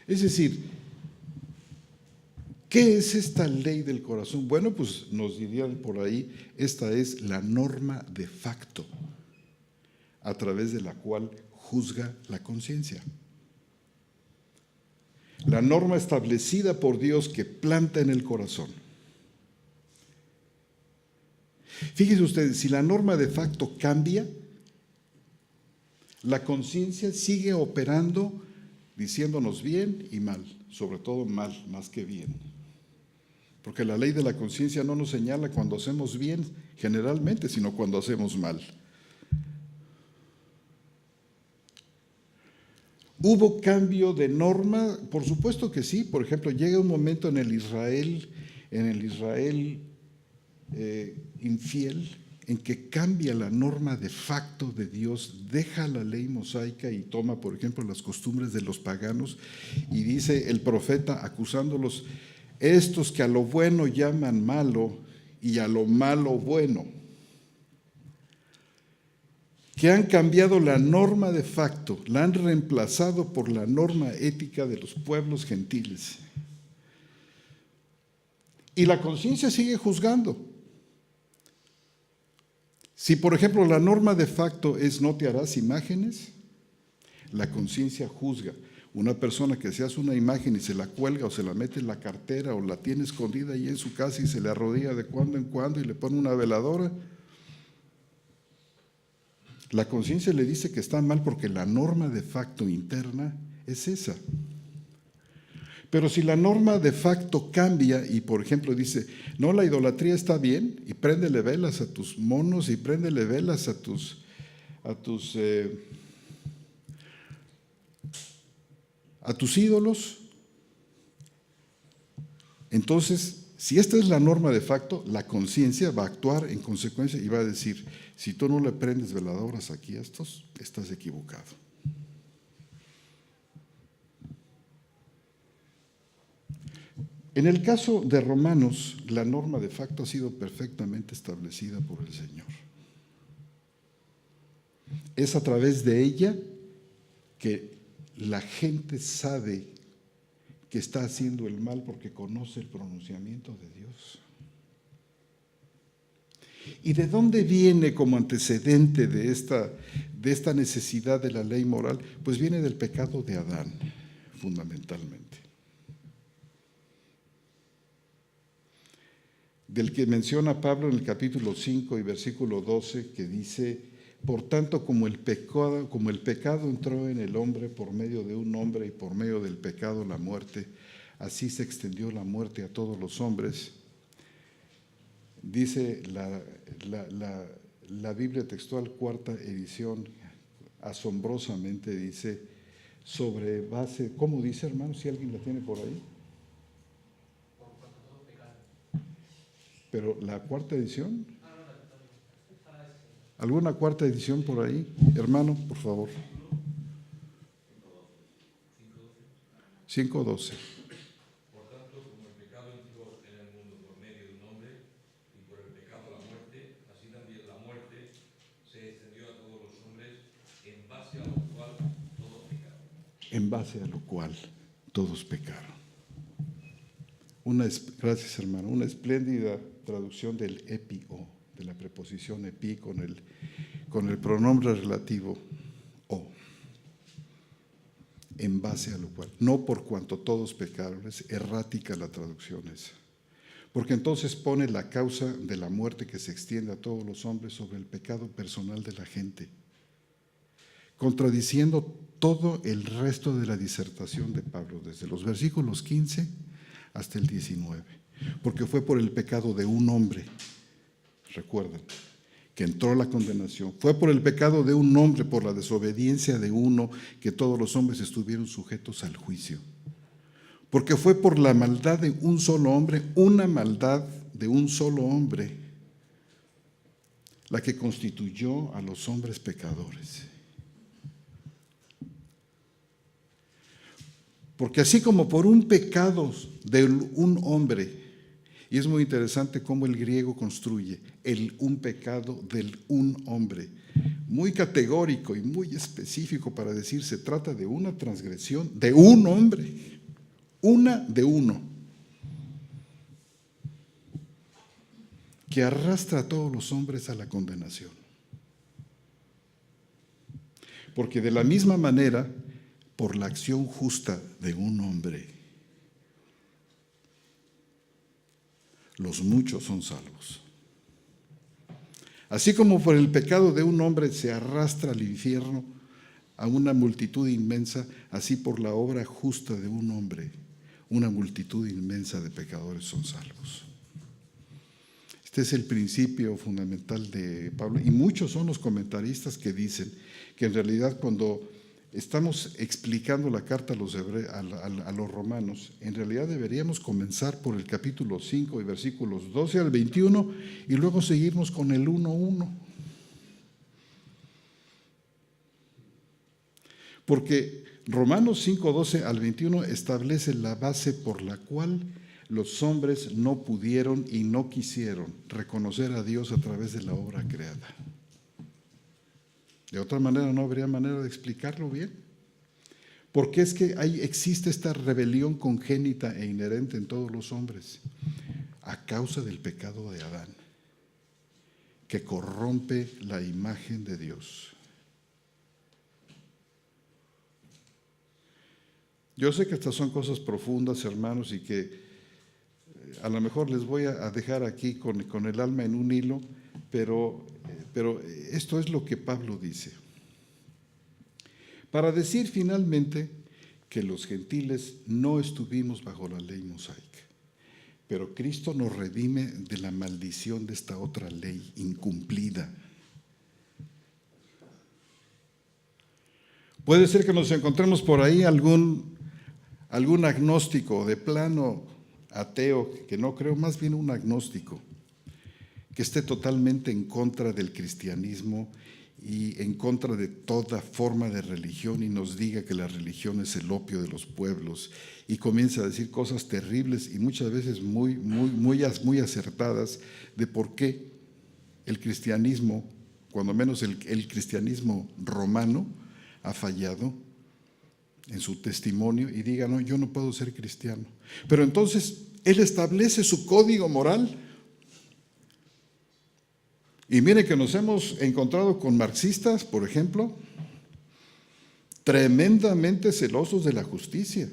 Es decir, ¿qué es esta ley del corazón? Bueno, pues nos dirían por ahí, esta es la norma de facto a través de la cual juzga la conciencia. La norma establecida por Dios que planta en el corazón. Fíjense ustedes, si la norma de facto cambia, la conciencia sigue operando diciéndonos bien y mal, sobre todo mal, más que bien. Porque la ley de la conciencia no nos señala cuando hacemos bien generalmente, sino cuando hacemos mal. ¿Hubo cambio de norma? Por supuesto que sí. Por ejemplo, llega un momento en el Israel infiel, en que cambia la norma de facto de Dios, deja la ley mosaica y toma, por ejemplo, las costumbres de los paganos, y dice el profeta acusándolos, estos que a lo bueno llaman malo y a lo malo bueno, que han cambiado la norma de facto, la han reemplazado por la norma ética de los pueblos gentiles. Y la conciencia sigue juzgando. Si, por ejemplo, la norma de facto es no te harás imágenes, la conciencia juzga. Una persona que se hace una imagen y se la cuelga o se la mete en la cartera o la tiene escondida ahí en su casa y se le arrodilla de cuando en cuando y le pone una veladora, la conciencia le dice que está mal porque la norma de facto interna es esa. Pero si la norma de facto cambia y, por ejemplo, dice, no, la idolatría está bien, y préndele velas a tus monos y préndele velas a tus ídolos, entonces, si esta es la norma de facto, la conciencia va a actuar en consecuencia y va a decir, si tú no le prendes veladoras aquí a estos, estás equivocado. En el caso de Romanos, la norma de facto ha sido perfectamente establecida por el Señor. Es a través de ella que la gente sabe que está haciendo el mal porque conoce el pronunciamiento de Dios. ¿Y de dónde viene como antecedente de esta necesidad de la ley moral? Pues viene del pecado de Adán, fundamentalmente. Del que menciona Pablo en el capítulo 5 y versículo 12, que dice, por tanto, como el pecado entró en el hombre por medio de un hombre y por medio del pecado la muerte, así se extendió la muerte a todos los hombres. Dice la Biblia textual, cuarta edición, asombrosamente dice, sobre base, ¿cómo dice, hermano? Si alguien la tiene por ahí. Pero la cuarta edición, ¿alguna cuarta edición por ahí? Hermano, por favor. 5:12. Por tanto, como el pecado entró en el mundo por medio de un hombre, y por el pecado la muerte, así también la muerte se extendió a todos los hombres, en base a lo cual todos pecaron. En base a lo cual todos pecaron. Gracias, hermano. Una espléndida traducción del epio, de la preposición epi con el pronombre relativo o. En base a lo cual, no por cuanto todos pecaron, es errática la traducción esa. Porque entonces pone la causa de la muerte que se extiende a todos los hombres sobre el pecado personal de la gente, contradiciendo todo el resto de la disertación de Pablo, desde los versículos 15 hasta el 19, porque fue por el pecado de un hombre, recuerden, que entró la condenación. Fue por el pecado de un hombre, por la desobediencia de uno, que todos los hombres estuvieron sujetos al juicio. Porque fue por la maldad de un solo hombre, una maldad de un solo hombre, la que constituyó a los hombres pecadores. Porque así como por un pecado de un hombre, y es muy interesante cómo el griego construye un pecado del un hombre, muy categórico y muy específico para decir, se trata de una transgresión de un hombre, una de uno, que arrastra a todos los hombres a la condenación. Porque de la misma manera, por la acción justa de un hombre, los muchos son salvos. Así como por el pecado de un hombre se arrastra al infierno a una multitud inmensa, así por la obra justa de un hombre, una multitud inmensa de pecadores son salvos. Este es el principio fundamental de Pablo, y muchos son los comentaristas que dicen que en realidad cuando estamos explicando la carta a los romanos, en realidad deberíamos comenzar por el capítulo 5 y versículos 12 al 21 y luego seguirnos con el 1:1. Porque Romanos 5, 12 al 21 establece la base por la cual los hombres no pudieron y no quisieron reconocer a Dios a través de la obra creada. De otra manera no habría manera de explicarlo bien. Porque es que existe esta rebelión congénita e inherente en todos los hombres a causa del pecado de Adán, que corrompe la imagen de Dios. Yo sé que estas son cosas profundas, hermanos, y que a lo mejor les voy a dejar aquí con el alma en un hilo, pero esto es lo que Pablo dice. Para decir finalmente que los gentiles no estuvimos bajo la ley mosaica, pero Cristo nos redime de la maldición de esta otra ley incumplida. Puede ser que nos encontremos por ahí algún agnóstico de plano ateo, que no creo, más bien un agnóstico, que esté totalmente en contra del cristianismo y en contra de toda forma de religión y nos diga que la religión es el opio de los pueblos y comienza a decir cosas terribles y muchas veces muy acertadas de por qué el cristianismo, cuando menos el cristianismo romano, ha fallado en su testimonio y diga, no, yo no puedo ser cristiano. Pero entonces él establece su código moral. Y mire que nos hemos encontrado con marxistas, por ejemplo, tremendamente celosos de la justicia,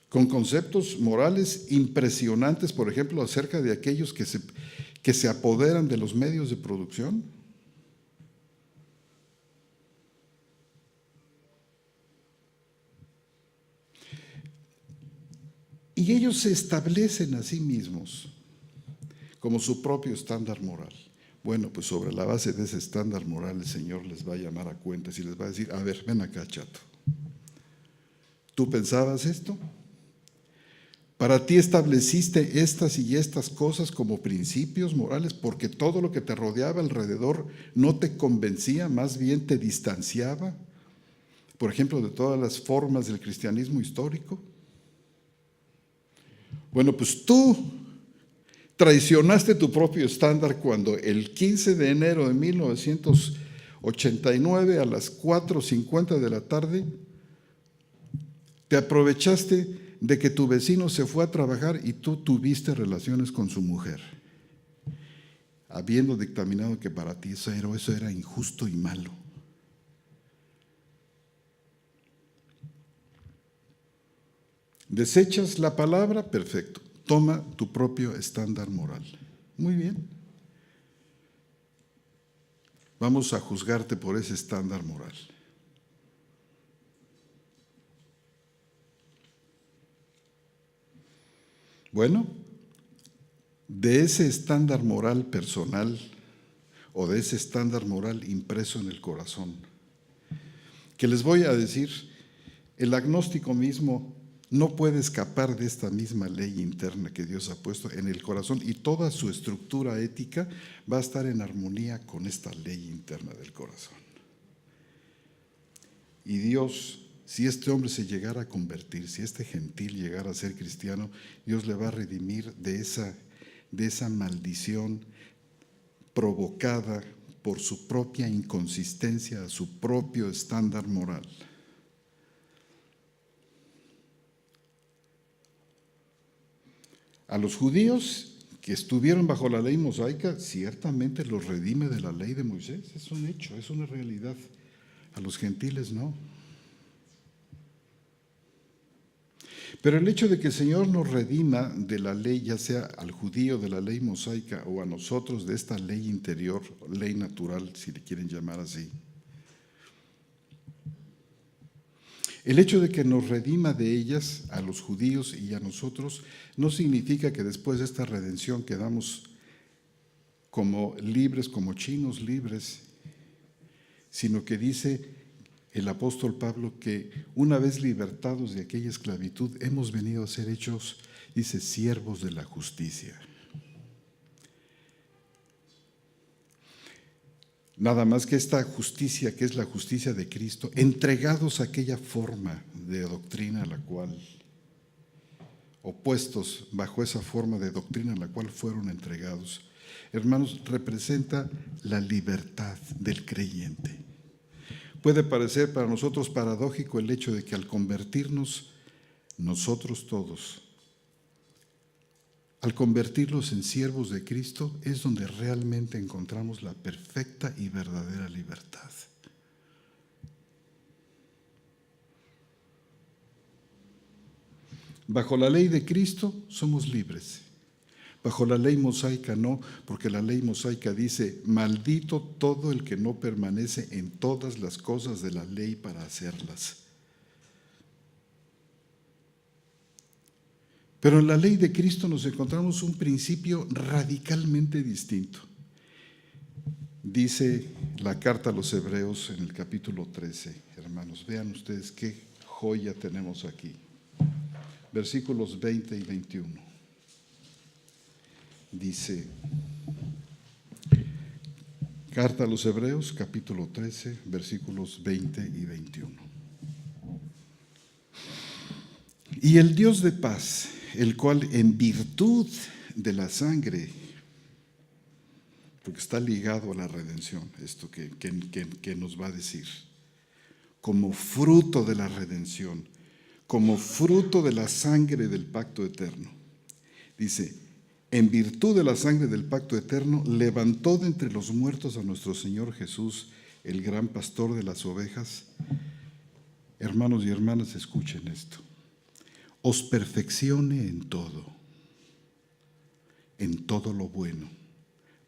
con conceptos morales impresionantes, por ejemplo, acerca de aquellos que se apoderan de los medios de producción. Y ellos se establecen a sí mismos como su propio estándar moral. Bueno, pues sobre la base de ese estándar moral el Señor les va a llamar a cuentas y les va a decir, a ver, ven acá, chato. ¿Tú pensabas esto? ¿Para ti estableciste estas y estas cosas como principios morales porque todo lo que te rodeaba alrededor no te convencía, más bien te distanciaba? Por ejemplo, de todas las formas del cristianismo histórico. Bueno, pues tú traicionaste tu propio estándar cuando el 15 de enero de 1989 a las 4:50 de la tarde te aprovechaste de que tu vecino se fue a trabajar y tú tuviste relaciones con su mujer, habiendo dictaminado que para ti eso era injusto y malo. ¿Desechas la palabra? Perfecto. Toma tu propio estándar moral. Muy bien. Vamos a juzgarte por ese estándar moral. Bueno, de ese estándar moral personal o de ese estándar moral impreso en el corazón. Que les voy a decir, el agnóstico mismo no puede escapar de esta misma ley interna que Dios ha puesto en el corazón, y toda su estructura ética va a estar en armonía con esta ley interna del corazón. Y Dios, si este hombre se llegara a convertir, si este gentil llegara a ser cristiano, Dios le va a redimir de esa maldición provocada por su propia inconsistencia, su propio estándar moral. A los judíos que estuvieron bajo la ley mosaica, ciertamente los redime de la ley de Moisés, es un hecho, es una realidad. A los gentiles no. Pero el hecho de que el Señor nos redima de la ley, ya sea al judío de la ley mosaica o a nosotros de esta ley interior, ley natural, si le quieren llamar así, el hecho de que nos redima de ellas, a los judíos y a nosotros, no significa que después de esta redención quedamos como libres, como chinos libres, sino que dice el apóstol Pablo que una vez libertados de aquella esclavitud, hemos venido a ser hechos, dice, siervos de la justicia. Nada más que esta justicia, que es la justicia de Cristo, entregados a aquella forma de doctrina a la cual, opuestos bajo esa forma de doctrina a la cual fueron entregados, hermanos, representa la libertad del creyente. Puede parecer para nosotros paradójico el hecho de que al convertirnos nosotros todos, al convertirlos en siervos de Cristo, es donde realmente encontramos la perfecta y verdadera libertad. Bajo la ley de Cristo somos libres. Bajo la ley mosaica no, porque la ley mosaica dice, maldito todo el que no permanece en todas las cosas de la ley para hacerlas. Pero en la ley de Cristo nos encontramos un principio radicalmente distinto. Dice la carta a los Hebreos en el capítulo 13, hermanos, vean ustedes qué joya tenemos aquí. Versículos 20 y 21. Dice, carta a los Hebreos, capítulo 13, versículos 20 y 21. Y el Dios de paz, el cual en virtud de la sangre, porque está ligado a la redención, esto que nos va a decir, como fruto de la redención, como fruto de la sangre del pacto eterno. Dice, en virtud de la sangre del pacto eterno, levantó de entre los muertos a nuestro Señor Jesús, el gran pastor de las ovejas. Hermanos y hermanas, escuchen esto. Os perfeccione en todo lo bueno,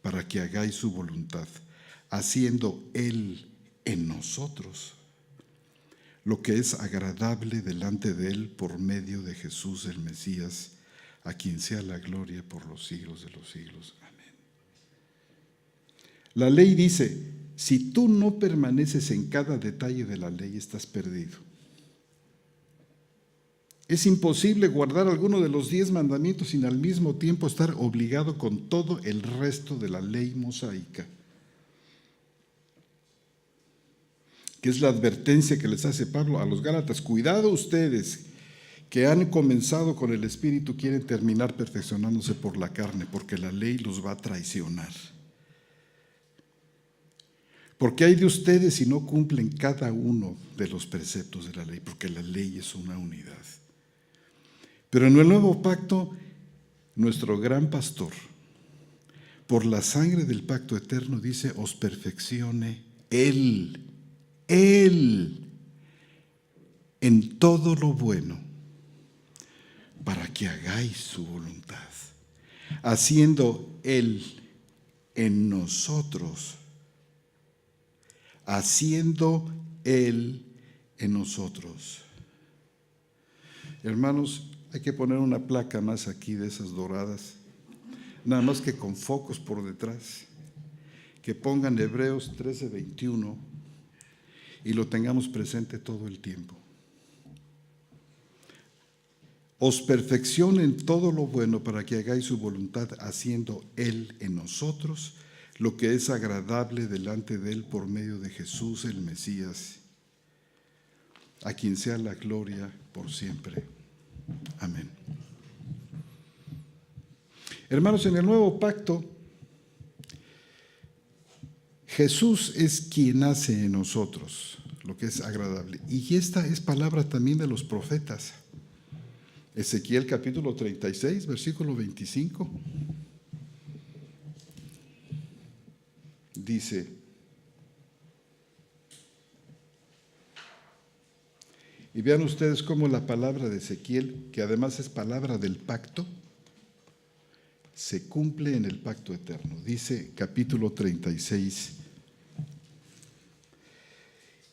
para que hagáis su voluntad, haciendo Él en nosotros lo que es agradable delante de Él por medio de Jesús el Mesías, a quien sea la gloria por los siglos de los siglos. Amén. La ley dice, si tú no permaneces en cada detalle de la ley, estás perdido. Es imposible guardar alguno de los 10 mandamientos sin al mismo tiempo estar obligado con todo el resto de la ley mosaica, que es la advertencia que les hace Pablo a los Gálatas. Cuidado ustedes, que han comenzado con el Espíritu, quieren terminar perfeccionándose por la carne, porque la ley los va a traicionar. Porque hay de ustedes si no cumplen cada uno de los preceptos de la ley, porque la ley es una unidad. Pero en el nuevo pacto, nuestro gran pastor, por la sangre del pacto eterno, dice, os perfeccione Él en todo lo bueno, para que hagáis su voluntad, haciendo Él en nosotros, haciendo Él en nosotros. Hermanos, hay que poner una placa más aquí de esas doradas. nada más que con focos por detrás, que pongan Hebreos 13:21 y lo tengamos presente todo el tiempo. Os perfeccione en todo lo bueno para que hagáis su voluntad, haciendo Él en nosotros lo que es agradable delante de Él por medio de Jesús el Mesías, a quien sea la gloria por siempre. Amén. Hermanos, en el nuevo pacto, Jesús es quien hace en nosotros lo que es agradable. Y esta es palabra también de los profetas. Ezequiel capítulo 36, versículo 25. Dice: y vean ustedes cómo la palabra de Ezequiel, que además es palabra del pacto, se cumple en el pacto eterno. Dice capítulo 36: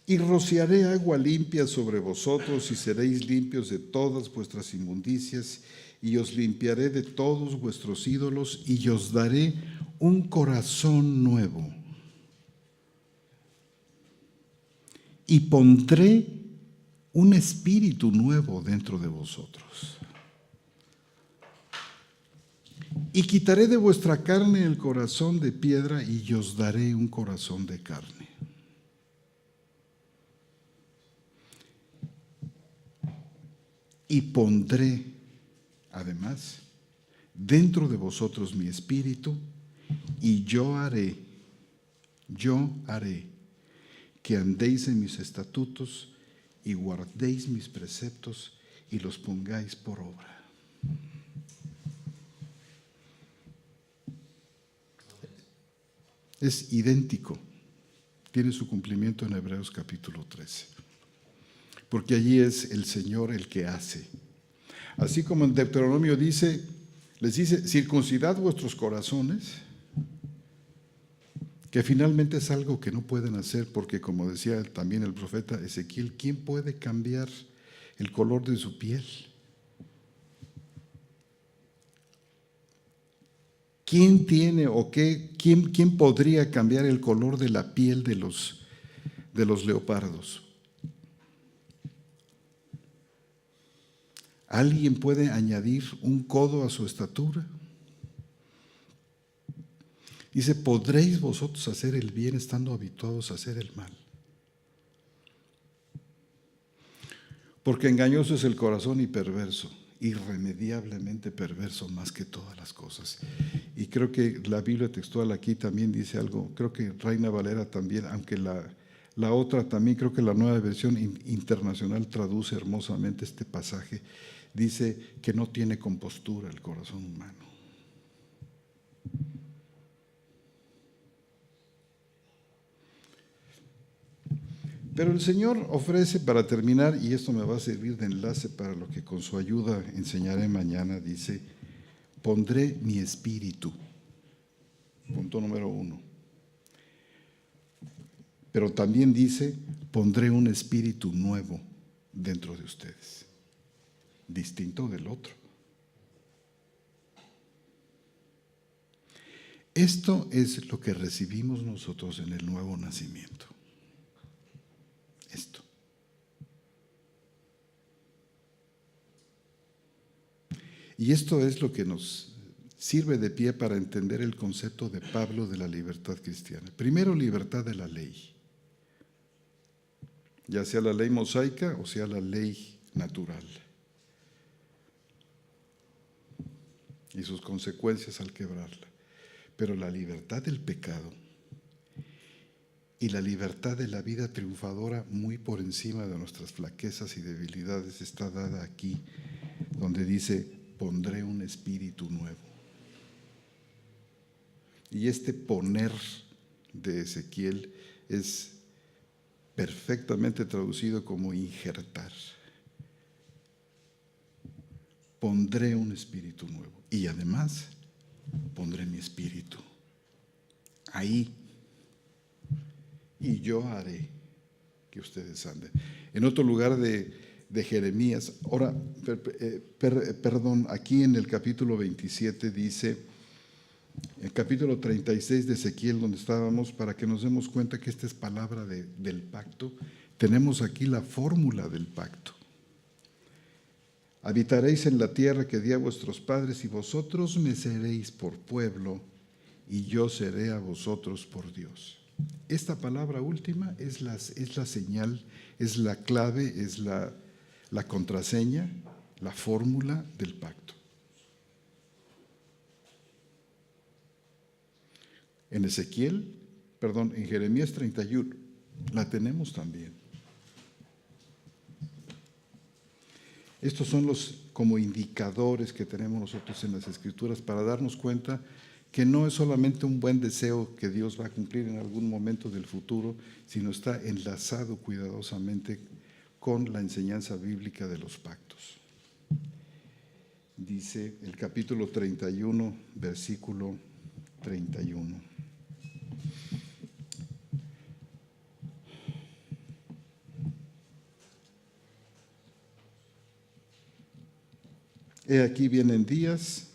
y rociaré agua limpia sobre vosotros y seréis limpios de todas vuestras inmundicias, y os limpiaré de todos vuestros ídolos, y os daré un corazón nuevo. Y pondré un espíritu nuevo dentro de vosotros. Y quitaré de vuestra carne el corazón de piedra, y os daré un corazón de carne. Y pondré, además, dentro de vosotros mi espíritu, y yo haré que andéis en mis estatutos y guardéis mis preceptos y los pongáis por obra. Es idéntico, tiene su cumplimiento en Hebreos capítulo 13, porque allí es el Señor el que hace. Así como en Deuteronomio les dice, circuncidad vuestros corazones, que finalmente es algo que no pueden hacer, porque como decía también el profeta Ezequiel, ¿quién puede cambiar el color de su piel? ¿Quién tiene o quién podría cambiar el color de la piel de los leopardos? ¿Alguien puede añadir un codo a su estatura? Dice, ¿podréis vosotros hacer el bien estando habituados a hacer el mal? Porque engañoso es el corazón y perverso, irremediablemente perverso más que todas las cosas. Y creo que la Biblia textual aquí también dice algo, creo que Reina Valera también, aunque la otra también, creo que la Nueva Versión Internacional traduce hermosamente este pasaje, dice que no tiene compostura el corazón humano. Pero el Señor ofrece, para terminar, y esto me va a servir de enlace para lo que con su ayuda enseñaré mañana, dice, pondré mi espíritu. Punto número 1. Pero también dice, pondré un espíritu nuevo dentro de ustedes, distinto del otro. Esto es lo que recibimos nosotros en el nuevo nacimiento. Esto. Y esto es lo que nos sirve de pie para entender el concepto de Pablo de la libertad cristiana. Primero, libertad de la ley, ya sea la ley mosaica o sea la ley natural, y sus consecuencias al quebrarla. Pero la libertad del pecado y la libertad de la vida triunfadora muy por encima de nuestras flaquezas y debilidades está dada aquí, donde dice, pondré un espíritu nuevo. Y este poner de Ezequiel es perfectamente traducido como injertar. Pondré un espíritu nuevo y además pondré mi espíritu ahí. Y yo haré que ustedes anden. En otro lugar de Jeremías, ahora, perdón, aquí en el capítulo 27 dice, el capítulo 36 de Ezequiel, donde estábamos, para que nos demos cuenta que esta es palabra del pacto. Tenemos aquí la fórmula del pacto. Habitaréis en la tierra que di a vuestros padres, y vosotros me seréis por pueblo, y yo seré a vosotros por Dios. Esta palabra última es la señal, es la clave, es la contraseña, la fórmula del pacto. En en Jeremías 31, la tenemos también. Estos son los como indicadores que tenemos nosotros en las Escrituras para darnos cuenta que no es solamente un buen deseo que Dios va a cumplir en algún momento del futuro, sino está enlazado cuidadosamente con la enseñanza bíblica de los pactos. Dice el capítulo 31, versículo 31. He aquí vienen días,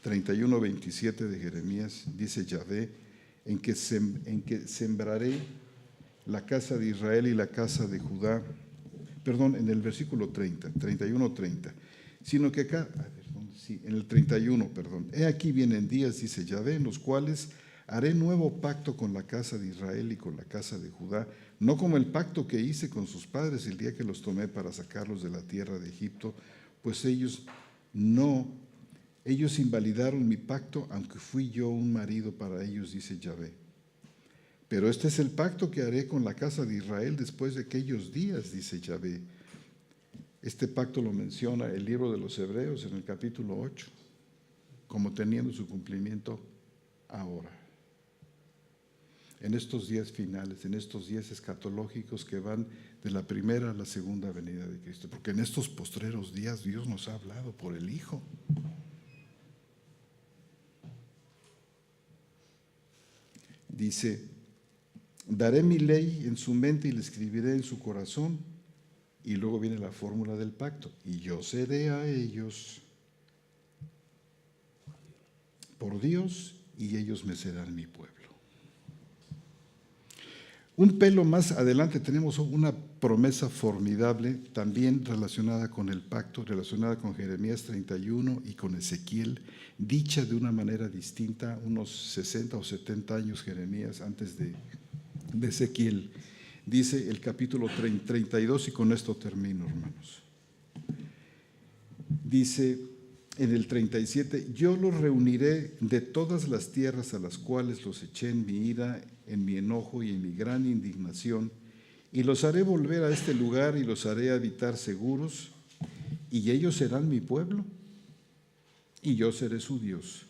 31:27 de Jeremías, dice Yahvé, en que sembraré la casa de Israel y la casa de Judá, en el versículo 31:30, sino que acá, en el 31, he aquí vienen días, dice Yahvé, en los cuales haré nuevo pacto con la casa de Israel y con la casa de Judá, no como el pacto que hice con sus padres el día que los tomé para sacarlos de la tierra de Egipto, pues ellos invalidaron mi pacto, aunque fui yo un marido para ellos, dice Yahvé. Pero este es el pacto que haré con la casa de Israel después de aquellos días, dice Yahvé. Este pacto lo menciona el libro de los Hebreos en el capítulo 8, como teniendo su cumplimiento ahora. En estos días finales, en estos días escatológicos que van de la primera a la segunda venida de Cristo, porque en estos postreros días Dios nos ha hablado por el Hijo. Dice, daré mi ley en su mente y la escribiré en su corazón. Y luego viene la fórmula del pacto. Y yo seré a ellos por Dios y ellos me serán mi pueblo. Un pelo más adelante tenemos una promesa formidable también relacionada con el pacto, relacionada con Jeremías 31 y con Ezequiel, dicha de una manera distinta, unos 60 o 70 años Jeremías antes de Ezequiel. Dice el capítulo 32, y con esto termino, hermanos. Dice en el 37, yo los reuniré de todas las tierras a las cuales los eché en mi ira, en mi enojo y en mi gran indignación, y los haré volver a este lugar y los haré habitar seguros, y ellos serán mi pueblo, y yo seré su Dios.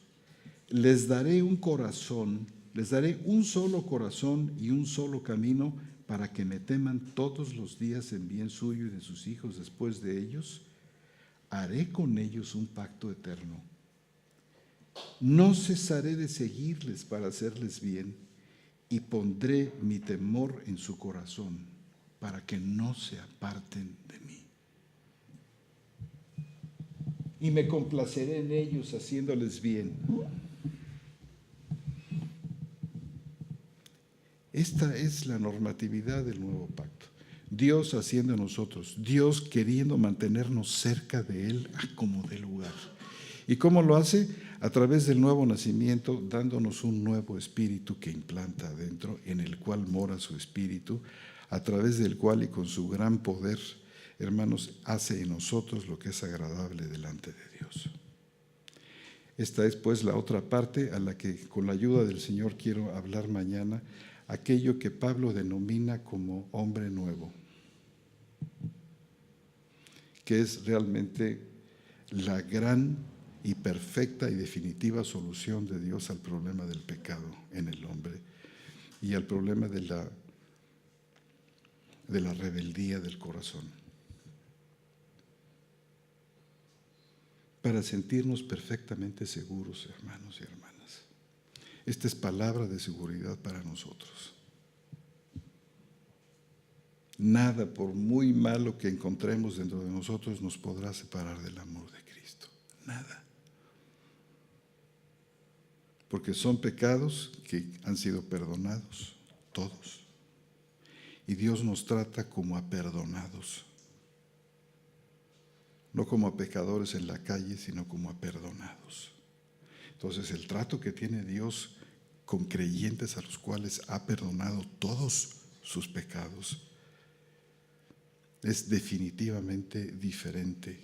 Les daré un corazón, les daré un solo corazón y un solo camino, para que me teman todos los días en bien suyo y de sus hijos después de ellos. Haré con ellos un pacto eterno. No cesaré de seguirles para hacerles bien, y pondré mi temor en su corazón para que no se aparten de mí. Y me complaceré en ellos haciéndoles bien. Esta es la normatividad del nuevo pacto. Dios haciendo en nosotros, Dios queriendo mantenernos cerca de Él a como de lugar. ¿Y cómo lo hace? A través del nuevo nacimiento, dándonos un nuevo espíritu que implanta adentro, en el cual mora su espíritu, a través del cual y con su gran poder, hermanos, hace en nosotros lo que es agradable delante de Dios. Esta es pues la otra parte a la que con la ayuda del Señor quiero hablar mañana, aquello que Pablo denomina como hombre nuevo, que es realmente la gran y perfecta y definitiva solución de Dios al problema del pecado en el hombre y al problema de la rebeldía del corazón. Para sentirnos perfectamente seguros, hermanos y hermanas. Esta es palabra de seguridad para nosotros. Nada, por muy malo que encontremos dentro de nosotros, nos podrá separar del amor de Cristo. Nada. porque son pecados que han sido perdonados, todos. Y Dios nos trata como a perdonados, no como a pecadores en la calle, sino como a perdonados. Entonces el trato que tiene Dios con creyentes a los cuales ha perdonado todos sus pecados es definitivamente diferente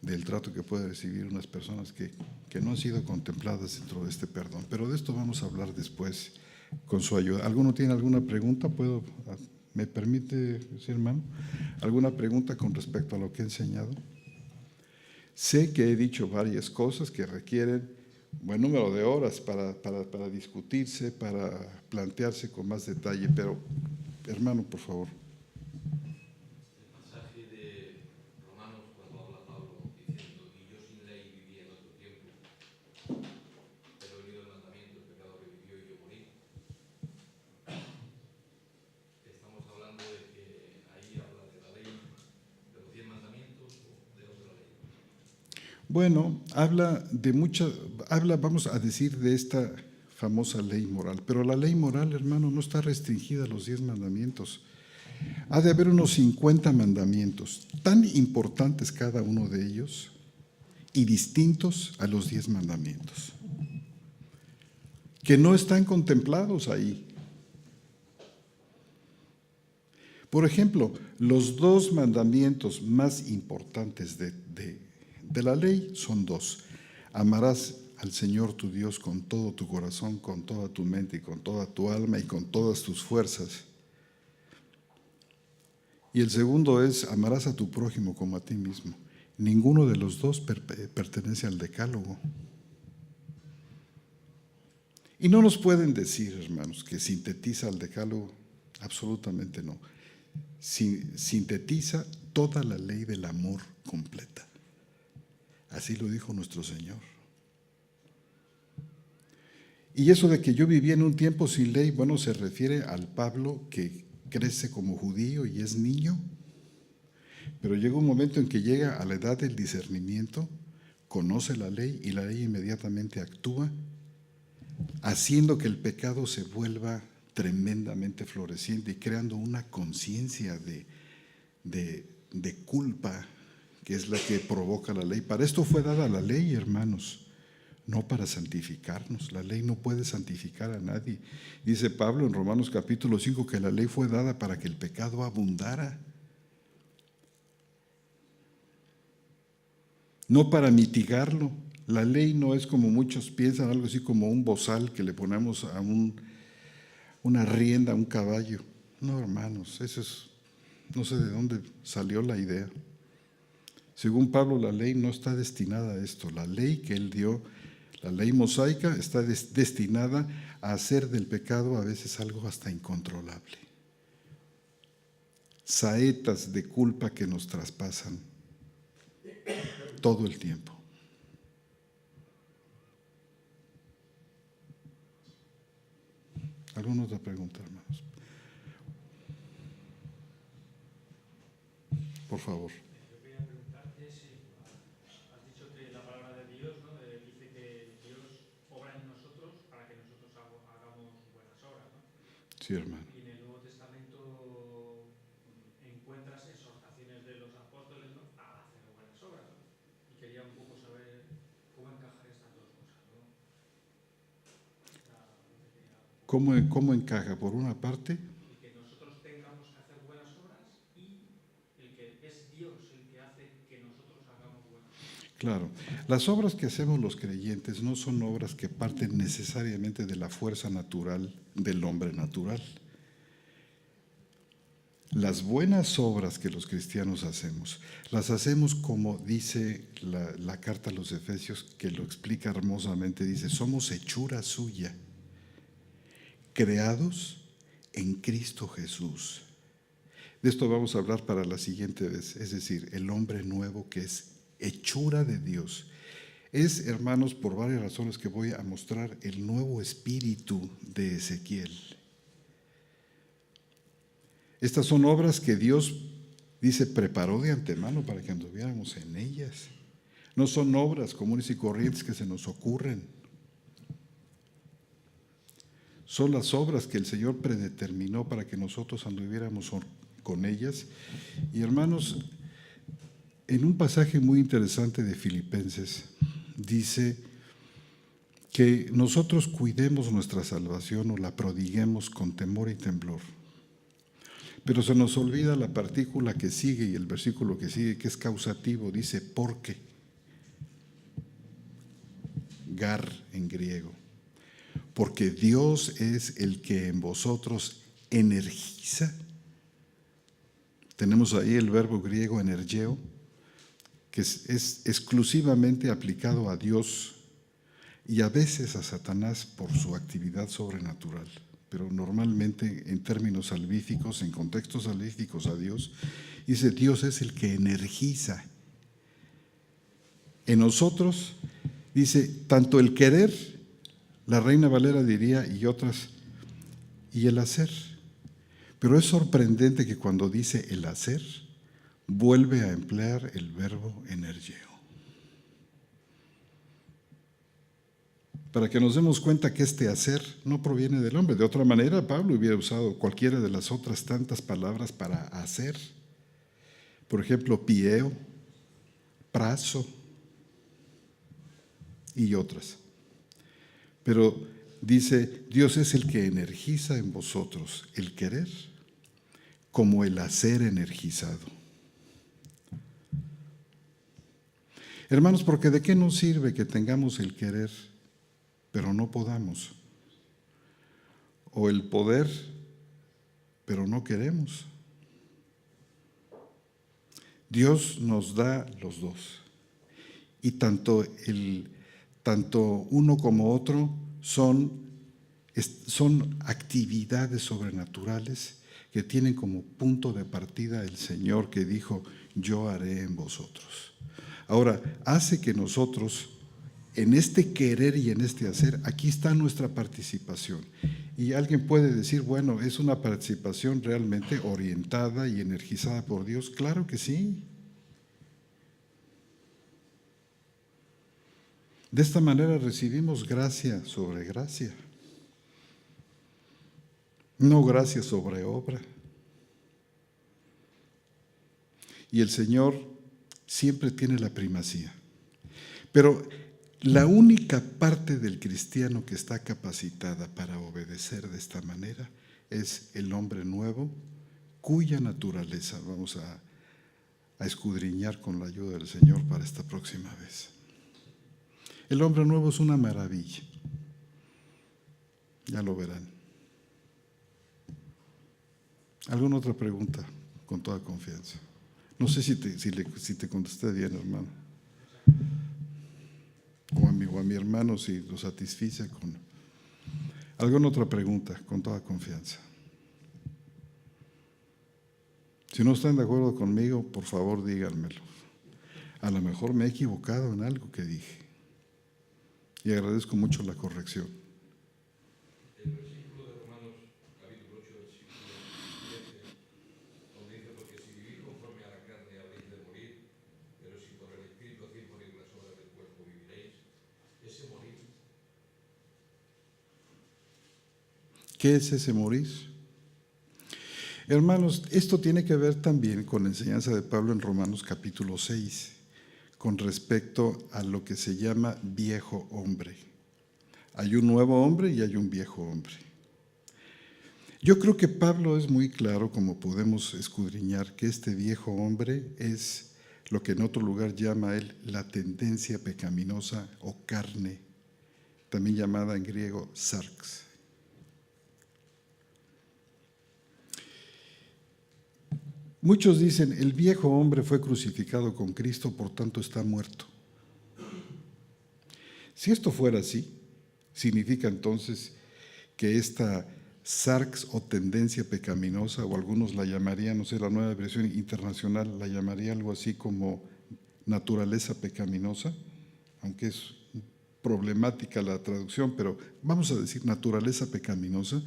del trato que puede recibir unas personas que no han sido contempladas dentro de este perdón. Pero de esto vamos a hablar después con su ayuda. ¿Alguno tiene alguna pregunta? ¿Me permite, hermano? ¿Alguna pregunta con respecto a lo que he enseñado? Sé que he dicho varias cosas que requieren buen número de horas para discutirse, para plantearse con más detalle, pero, hermano, por favor. El pasaje de Romanos, cuando habla Pablo diciendo: y yo sin ley viví en otro tiempo, pero he oído el mandamiento, el pecado revivió y yo morí. Estamos hablando de que ahí habla de la ley, de los 10 mandamientos o de otra ley. Bueno, vamos a decir, de esta famosa ley moral, pero la ley moral, hermano, no está restringida a los 10 mandamientos. Ha de haber unos 50 mandamientos, tan importantes cada uno de ellos y distintos a los 10 mandamientos, que no están contemplados ahí. Por ejemplo, los 2 mandamientos más importantes de la ley son 2. Amarás al Señor tu Dios con todo tu corazón, con toda tu mente y con toda tu alma y con todas tus fuerzas. Y el segundo es: amarás a tu prójimo como a ti mismo. Ninguno de los 2 pertenece al decálogo. Y no nos pueden decir, hermanos, que sintetiza el decálogo. Absolutamente no. Sintetiza toda la ley del amor completa. Así lo dijo nuestro Señor. Y eso de que yo vivía en un tiempo sin ley, bueno, se refiere al Pablo que crece como judío y es niño, pero llega un momento en que llega a la edad del discernimiento, conoce la ley y la ley inmediatamente actúa, haciendo que el pecado se vuelva tremendamente floreciente y creando una conciencia de culpa, que es la que provoca la ley. Para esto fue dada la ley, hermanos, no para santificarnos. La ley no puede santificar a nadie. Dice Pablo en Romanos capítulo 5 que la ley fue dada para que el pecado abundara, no para mitigarlo. La ley no es, como muchos piensan, algo así como un bozal que le ponemos a una rienda a un caballo. No, hermanos, no sé de dónde salió la idea. Según Pablo, la ley no está destinada a esto. La ley que él dio, la ley mosaica, está destinada a hacer del pecado a veces algo hasta incontrolable. Saetas de culpa que nos traspasan todo el tiempo. ¿Alguna otra pregunta, hermanos? Por favor. Yo quería preguntarte si has dicho que la palabra de Dios, ¿no? Dice que Dios obra en nosotros para que nosotros hagamos buenas obras, ¿no? Sí, hermano. Y en el Nuevo Testamento encuentras exhortaciones de los apóstoles, ¿no?, a hacer buenas obras, ¿no? Y quería un poco saber cómo encajar estas dos cosas, ¿no? ¿Cómo encaja? Por una parte, Y que nosotros tengamos que hacer buenas obras y el que es Dios el que hace que nosotros hagamos buenas obras. claro, las obras que hacemos los creyentes no son obras que parten necesariamente de la fuerza natural del hombre natural. Las buenas obras que los cristianos hacemos, las hacemos como dice la carta a los Efesios, que lo explica hermosamente. Dice: somos hechura suya, creados en Cristo Jesús. De esto vamos a hablar para la siguiente vez, es decir, el hombre nuevo que es hechura de Dios. Es, hermanos, por varias razones que voy a mostrar, el nuevo espíritu de Ezequiel. Estas son obras que Dios, dice, preparó de antemano para que anduviéramos en ellas. No son obras comunes y corrientes que se nos ocurren. son las obras que el Señor predeterminó para que nosotros anduviéramos con ellas. Y hermanos, en un pasaje muy interesante de Filipenses, dice que nosotros cuidemos nuestra salvación o la prodiguemos con temor y temblor. Pero se nos olvida la partícula que sigue y el versículo que sigue, que es causativo, dice porque. Gar en griego. Porque Dios es el que en vosotros energiza. Tenemos ahí el verbo griego energeo, que es exclusivamente aplicado a Dios y a veces a Satanás por su actividad sobrenatural, pero normalmente en términos salvíficos, en contextos salvíficos a Dios, dice Dios es el que energiza. En nosotros, dice, tanto el querer, la Reina Valera diría, y otras, y el hacer. Pero es sorprendente que cuando dice el hacer, vuelve a emplear el verbo energeo. Para que nos demos cuenta que este hacer no proviene del hombre. De otra manera, Pablo hubiera usado cualquiera de las otras tantas palabras para hacer. Por ejemplo, pieo, prazo y otras. Pero dice, Dios es el que energiza en vosotros el querer como el hacer energizado. Hermanos, porque ¿de qué nos sirve que tengamos el querer, pero no podamos? O el poder, pero no queremos. Dios nos da los dos. Y tanto uno como otro son actividades sobrenaturales que tienen como punto de partida el Señor que dijo, yo haré en vosotros. Ahora, hace que nosotros, en este querer y en este hacer, aquí está nuestra participación. Y alguien puede decir, bueno, ¿es una participación realmente orientada y energizada por Dios? Claro que sí. De esta manera recibimos gracia sobre gracia. No gracia sobre obra. Y el Señor siempre tiene la primacía. Pero la única parte del cristiano que está capacitada para obedecer de esta manera es el hombre nuevo, cuya naturaleza vamos a escudriñar con la ayuda del Señor para esta próxima vez. El hombre nuevo es una maravilla. Ya lo verán. ¿Alguna otra pregunta? Con toda confianza. No sé si te contesté bien, hermano. O a mi hermano, si lo satisfice con... ¿Alguna otra pregunta? Con toda confianza. Si no están de acuerdo conmigo, por favor díganmelo. A lo mejor me he equivocado en algo que dije. Y agradezco mucho la corrección. El versículo de Romanos, capítulo 8, versículo 13, donde dice, porque si vivís conforme a la carne habréis de morir, pero si por el Espíritu hacéis morir las obras del cuerpo viviréis. Ese morir. ¿Qué es ese morir? Hermanos, esto tiene que ver también con la enseñanza de Pablo en Romanos capítulo 6. Con respecto a lo que se llama viejo hombre. Hay un nuevo hombre y hay un viejo hombre. Yo creo que Pablo es muy claro, como podemos escudriñar, que este viejo hombre es lo que en otro lugar llama él la tendencia pecaminosa o carne, también llamada en griego sarx. Muchos dicen, el viejo hombre fue crucificado con Cristo, por tanto está muerto. Si esto fuera así, significa entonces que esta sarx o tendencia pecaminosa, o algunos la llamarían, no sé, la nueva versión internacional la llamaría algo así como naturaleza pecaminosa, aunque es problemática la traducción, pero vamos a decir naturaleza pecaminosa.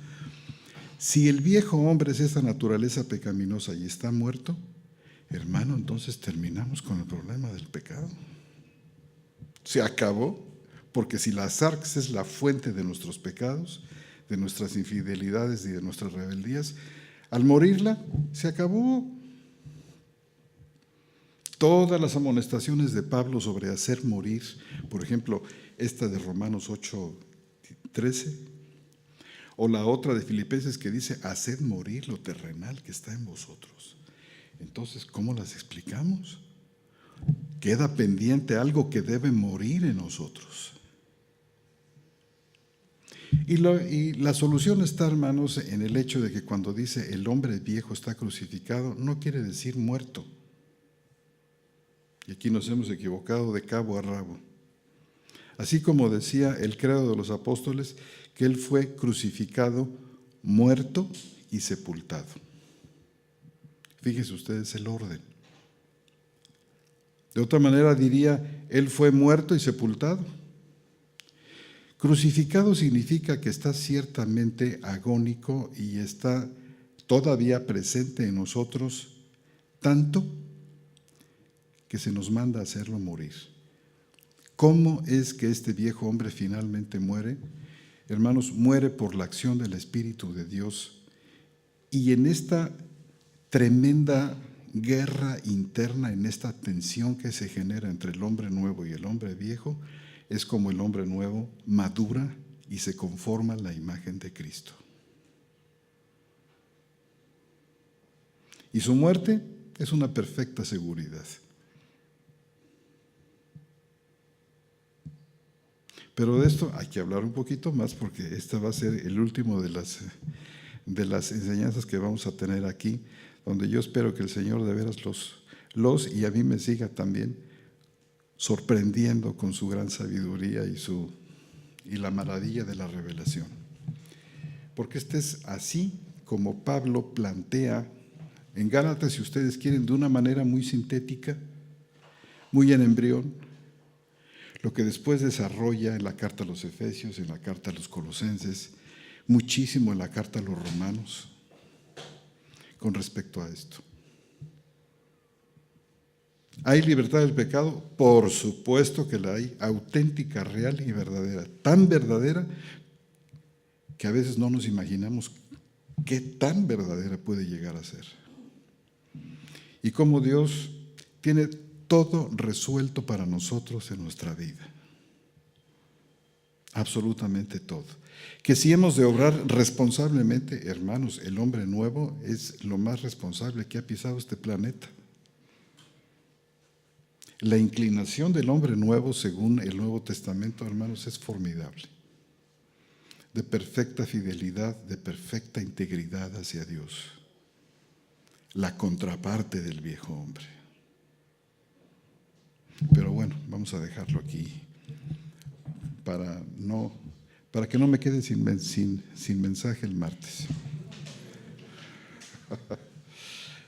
Si el viejo hombre es esta naturaleza pecaminosa y está muerto, hermano, entonces terminamos con el problema del pecado. Se acabó, porque si la sarx es la fuente de nuestros pecados, de nuestras infidelidades y de nuestras rebeldías, al morirla, se acabó. Todas las amonestaciones de Pablo sobre hacer morir, por ejemplo, esta de Romanos 8:13, o la otra de Filipenses que dice, haced morir lo terrenal que está en vosotros. Entonces, ¿cómo las explicamos? Queda pendiente algo que debe morir en nosotros. Y la solución está, hermanos, en el hecho de que cuando dice el hombre viejo está crucificado, no quiere decir muerto. Y aquí nos hemos equivocado de cabo a rabo. Así como decía el credo de los apóstoles, que Él fue crucificado, muerto y sepultado. Fíjense ustedes el orden. De otra manera diría, Él fue muerto y sepultado. Crucificado significa que está ciertamente agónico y está todavía presente en nosotros, tanto que se nos manda a hacerlo morir. ¿Cómo es que este viejo hombre finalmente muere? Hermanos, muere por la acción del Espíritu de Dios. Y en esta tremenda guerra interna, en esta tensión que se genera entre el hombre nuevo y el hombre viejo, es como el hombre nuevo madura y se conforma a la imagen de Cristo. Y su muerte es una perfecta seguridad. Pero de esto hay que hablar un poquito más porque esta va a ser el último de las enseñanzas que vamos a tener aquí, donde yo espero que el Señor de veras y a mí me siga también sorprendiendo con su gran sabiduría y la maravilla de la revelación. Porque este es así como Pablo plantea en Gálatas, si ustedes quieren, de una manera muy sintética, muy en embrión, lo que después desarrolla en la carta a los Efesios, en la carta a los Colosenses, muchísimo en la carta a los Romanos, con respecto a esto. ¿Hay libertad del pecado? Por supuesto que la hay, auténtica, real y verdadera. Tan verdadera que a veces no nos imaginamos qué tan verdadera puede llegar a ser. Y cómo Dios tiene todo resuelto para nosotros en nuestra vida. Absolutamente todo. Que si hemos de obrar responsablemente, hermanos, el hombre nuevo es lo más responsable que ha pisado este planeta. La inclinación del hombre nuevo, según el Nuevo Testamento, hermanos, es formidable. De perfecta fidelidad, de perfecta integridad hacia Dios. La contraparte del viejo hombre. Pero bueno, vamos a dejarlo aquí para que no me quede sin mensaje el martes.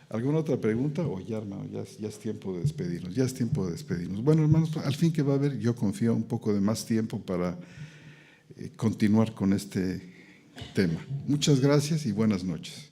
¿Alguna otra pregunta? O ya, hermano, ya es tiempo de despedirnos. Ya es tiempo de despedirnos. Bueno, hermanos, al fin que va a haber, yo confío, un poco de más tiempo para continuar con este tema. Muchas gracias y buenas noches.